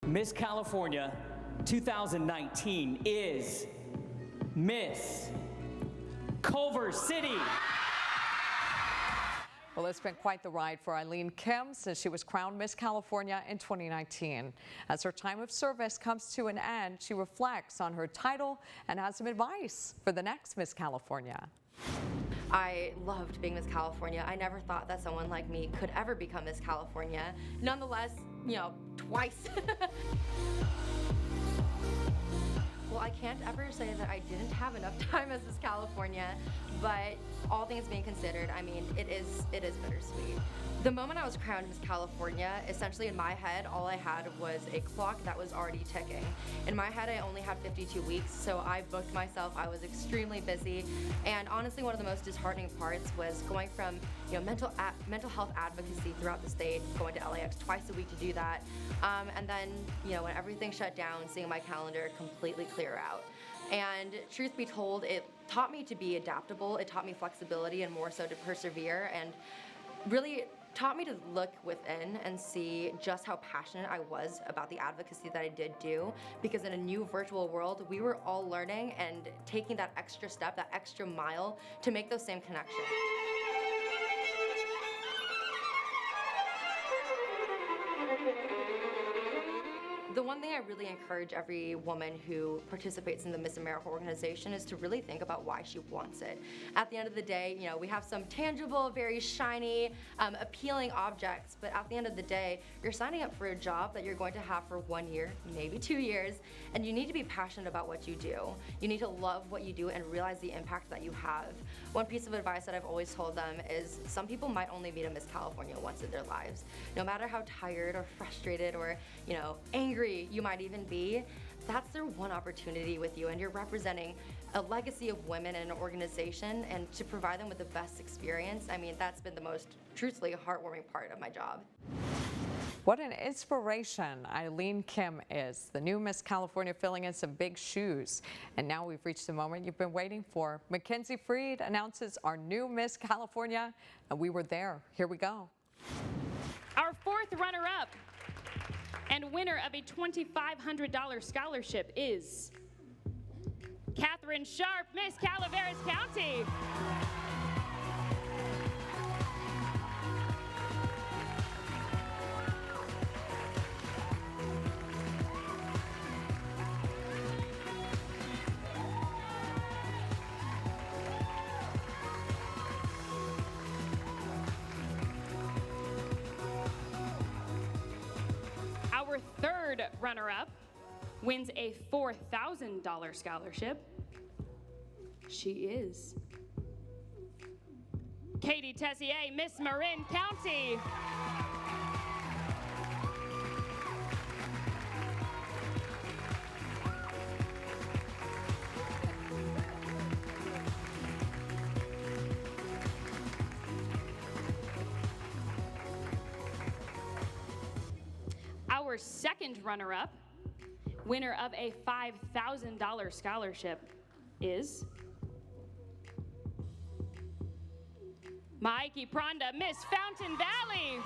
Miss California 2019 is Miss Culver City. Well, it's been quite the ride for Eileen Kim since she was crowned Miss California in 2019. As her time of service comes to an end, she reflects on her title and has some advice for the next Miss California. I loved being Miss California. I never thought that someone like me could ever become Miss California. Nonetheless, twice. can't ever say that I didn't have enough time as Miss California, but all things being considered, I mean, it is bittersweet. The moment I was crowned Miss California, essentially in my head, all I had was a clock that was already ticking. In my head, I only had 52 weeks, so I booked myself. I was extremely busy, and honestly, one of the most disheartening parts was going from mental health advocacy throughout the state, going to LAX twice a week to do that, and then when everything shut down, seeing my calendar completely clear out. And truth be told, it taught me to be adaptable. It taught me flexibility and more so to persevere, and really taught me to look within and see just how passionate I was about the advocacy that I did do, because in a new virtual world, we were all learning and taking that extra step, that extra mile to make those same connections. The one thing I really encourage every woman who participates in the Miss America organization is to really think about why she wants it. At the end of the day, we have some tangible, very shiny, appealing objects, but at the end of the day, you're signing up for a job that you're going to have for 1 year, maybe 2 years, and you need to be passionate about what you do. You need to love what you do and realize the impact that you have. One piece of advice that I've always told them is some people might only meet a Miss California once in their lives. No matter how tired or frustrated or, angry you might even be, that's their one opportunity with you, and you're representing a legacy of women in an organization, and to provide them with the best experience, I mean, that's been the most truthfully heartwarming part of my job. What an inspiration Eileen Kim is, the new Miss California, filling in some big shoes. And now we've reached the moment you've been waiting for. Mackenzie Freed announces our new Miss California, and we were there. Here we go. Our fourth runner-up and winner of a $2,500 scholarship is Catherine Sharp, Miss Calaveras County. Our third runner-up wins a $4,000 scholarship. She is Katie Tessier, Miss Marin County. Our second runner-up, winner of a $5,000 scholarship, is Mikey Pronda, Miss Fountain Valley.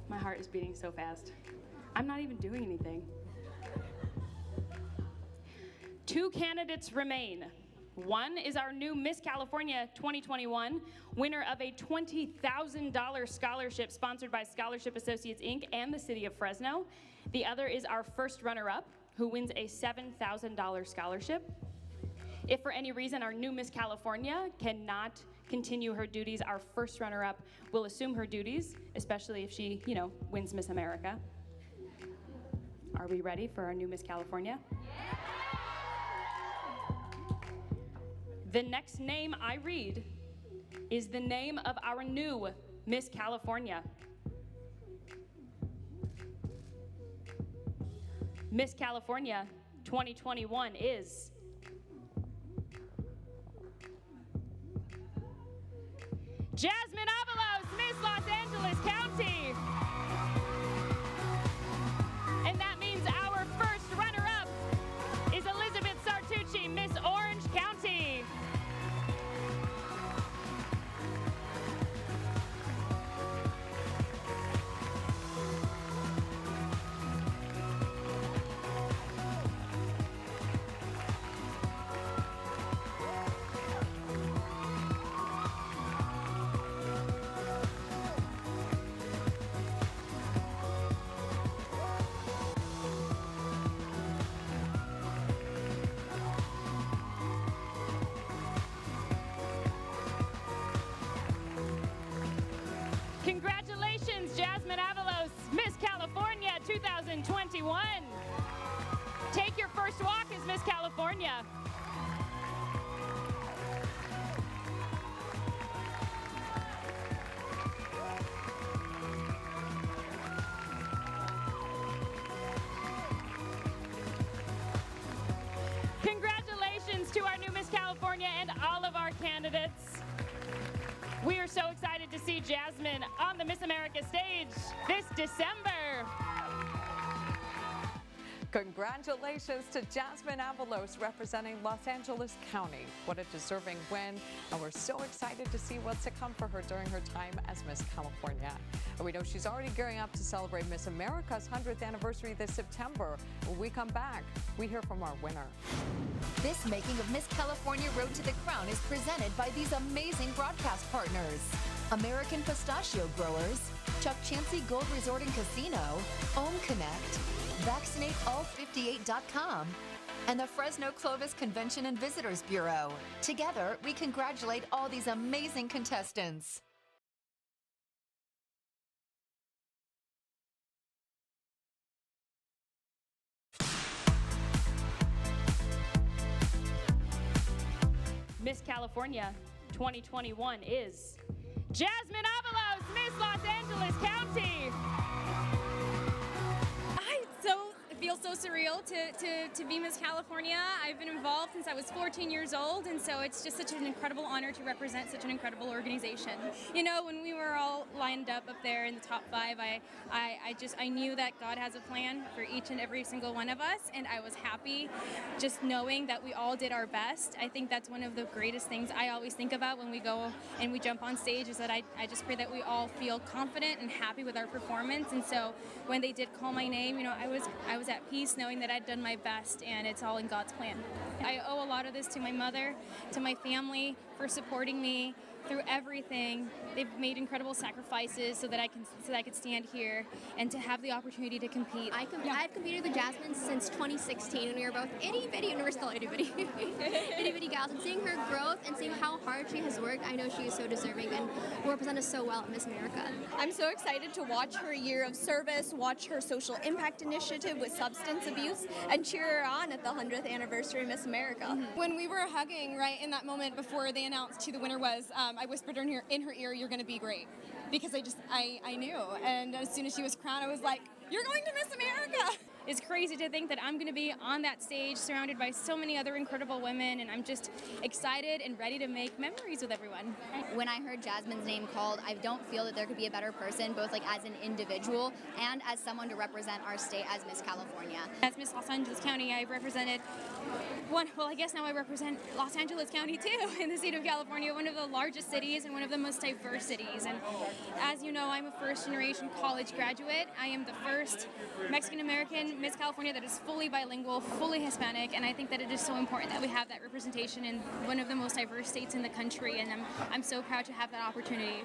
My heart is beating so fast. I'm not even doing anything. 2 candidates remain. One is our new Miss California 2021, winner of a $20,000 scholarship sponsored by Scholarship Associates, Inc. and the City of Fresno. The other is our first runner-up, who wins a $7,000 scholarship. If for any reason our new Miss California cannot continue her duties, our first runner-up will assume her duties, especially if she, wins Miss America. Are we ready for our new Miss California? Yeah. The next name I read is the name of our new Miss California. Miss California 2021 is Jasmine Avalos, Miss Los Angeles County. And that means our first runner-up is Elizabeth Sartucci, Miss Orange County. Congratulations, Jasmine Avalos, Miss California 2021. Take your first walk as Miss California. Congratulations to our new Miss California and all of our candidates. We are so excited to see Jasmine on the Miss America stage this December. Congratulations to Jasmine Avalos representing Los Angeles County. What a deserving win, and we're so excited to see what's to come for her during her time as Miss California. And we know she's already gearing up to celebrate Miss America's 100th anniversary this September. When we come back, we hear from our winner. This Making of Miss California Road to the Crown is presented by these amazing broadcast partners: American Pistachio Growers, Chuck Chansey Gold Resort and Casino, Ohm Connect, VaccinateAll58.com, and the Fresno Clovis Convention and Visitors Bureau. Together, we congratulate all these amazing contestants. Miss California 2021 is Jasmine Avalos, Miss Los Angeles County. It feels so surreal to be Miss California. I've been involved since I was 14 years old, and so it's just such an incredible honor to represent such an incredible organization. You know, when we were all lined up there in the top 5, I knew that God has a plan for each and every single one of us, and I was happy just knowing that we all did our best. I think that's one of the greatest things I always think about when we go and we jump on stage, is that I just pray that we all feel confident and happy with our performance. And so when they did call my name, you know, I was at peace knowing that I'd done my best, and it's all in God's plan. I owe a lot of this to my mother, to my family for supporting me through everything. They've made incredible sacrifices so that I could stand here and to have the opportunity to compete. I've competed with Jasmine since 2016 when we were both itty bitty, and we're still itty bitty, itty bitty gals. And seeing her growth and seeing how hard she has worked, I know she is so deserving and will represent us so well at Miss America. I'm so excited to watch her year of service, watch her social impact initiative with substance abuse, and cheer her on at the 100th anniversary of Miss America. When we were hugging, right in that moment before they announced who the winner was, I whispered in her ear, "You're going to be great," because I knew. And as soon as she was crowned, I was like, "You're going to Miss America!" It's crazy to think that I'm going to be on that stage surrounded by so many other incredible women, and I'm just excited and ready to make memories with everyone. When I heard Jasmine's name called, I don't feel that there could be a better person, both like as an individual and as someone to represent our state as Miss California. As Miss Los Angeles County, I represented I guess now I represent Los Angeles County too, in the state of California, one of the largest cities and one of the most diverse cities. And as you know, I'm a first-generation college graduate. I am the first Mexican-American Miss California that is fully bilingual, fully Hispanic, and I think that it is so important that we have that representation in one of the most diverse states in the country, and I'm so proud to have that opportunity.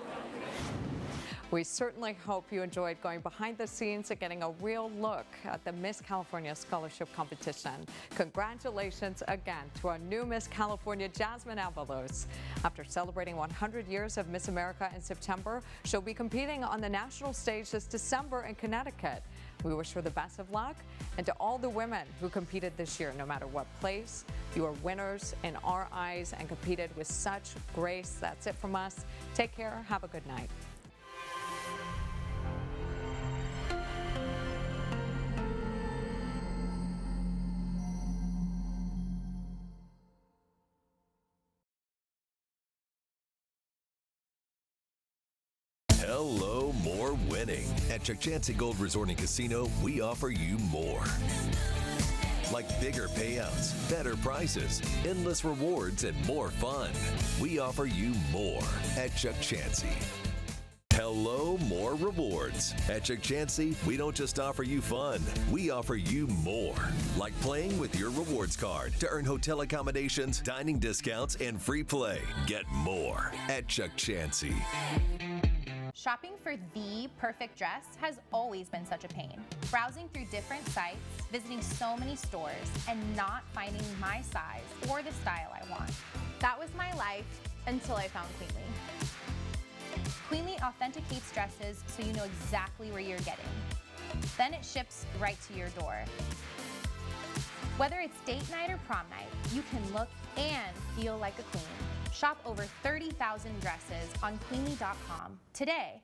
We certainly hope you enjoyed going behind the scenes and getting a real look at the Miss California Scholarship Competition. Congratulations again to our new Miss California, Jasmine Avalos. After celebrating 100 years of Miss America in September, she'll be competing on the national stage this December in Connecticut. We wish her the best of luck, and to all the women who competed this year, no matter what place, you are winners in our eyes and competed with such grace. That's it from us. Take care. Have a good night. Hello, more winning. At Chuck Chansey Gold Resort and Casino, we offer you more. Like bigger payouts, better prices, endless rewards, and more fun. We offer you more at Chuck Chansey. Hello, more rewards. At Chuck Chansey, we don't just offer you fun, we offer you more. Like playing with your rewards card to earn hotel accommodations, dining discounts, and free play. Get more at Chuck Chansey. Shopping for the perfect dress has always been such a pain. Browsing through different sites, visiting so many stores, and not finding my size or the style I want. That was my life until I found Queenly. Queenly authenticates dresses so you know exactly where you're getting. Then it ships right to your door. Whether it's date night or prom night, you can look and feel like a queen. Shop over 30,000 dresses on Queenly.com today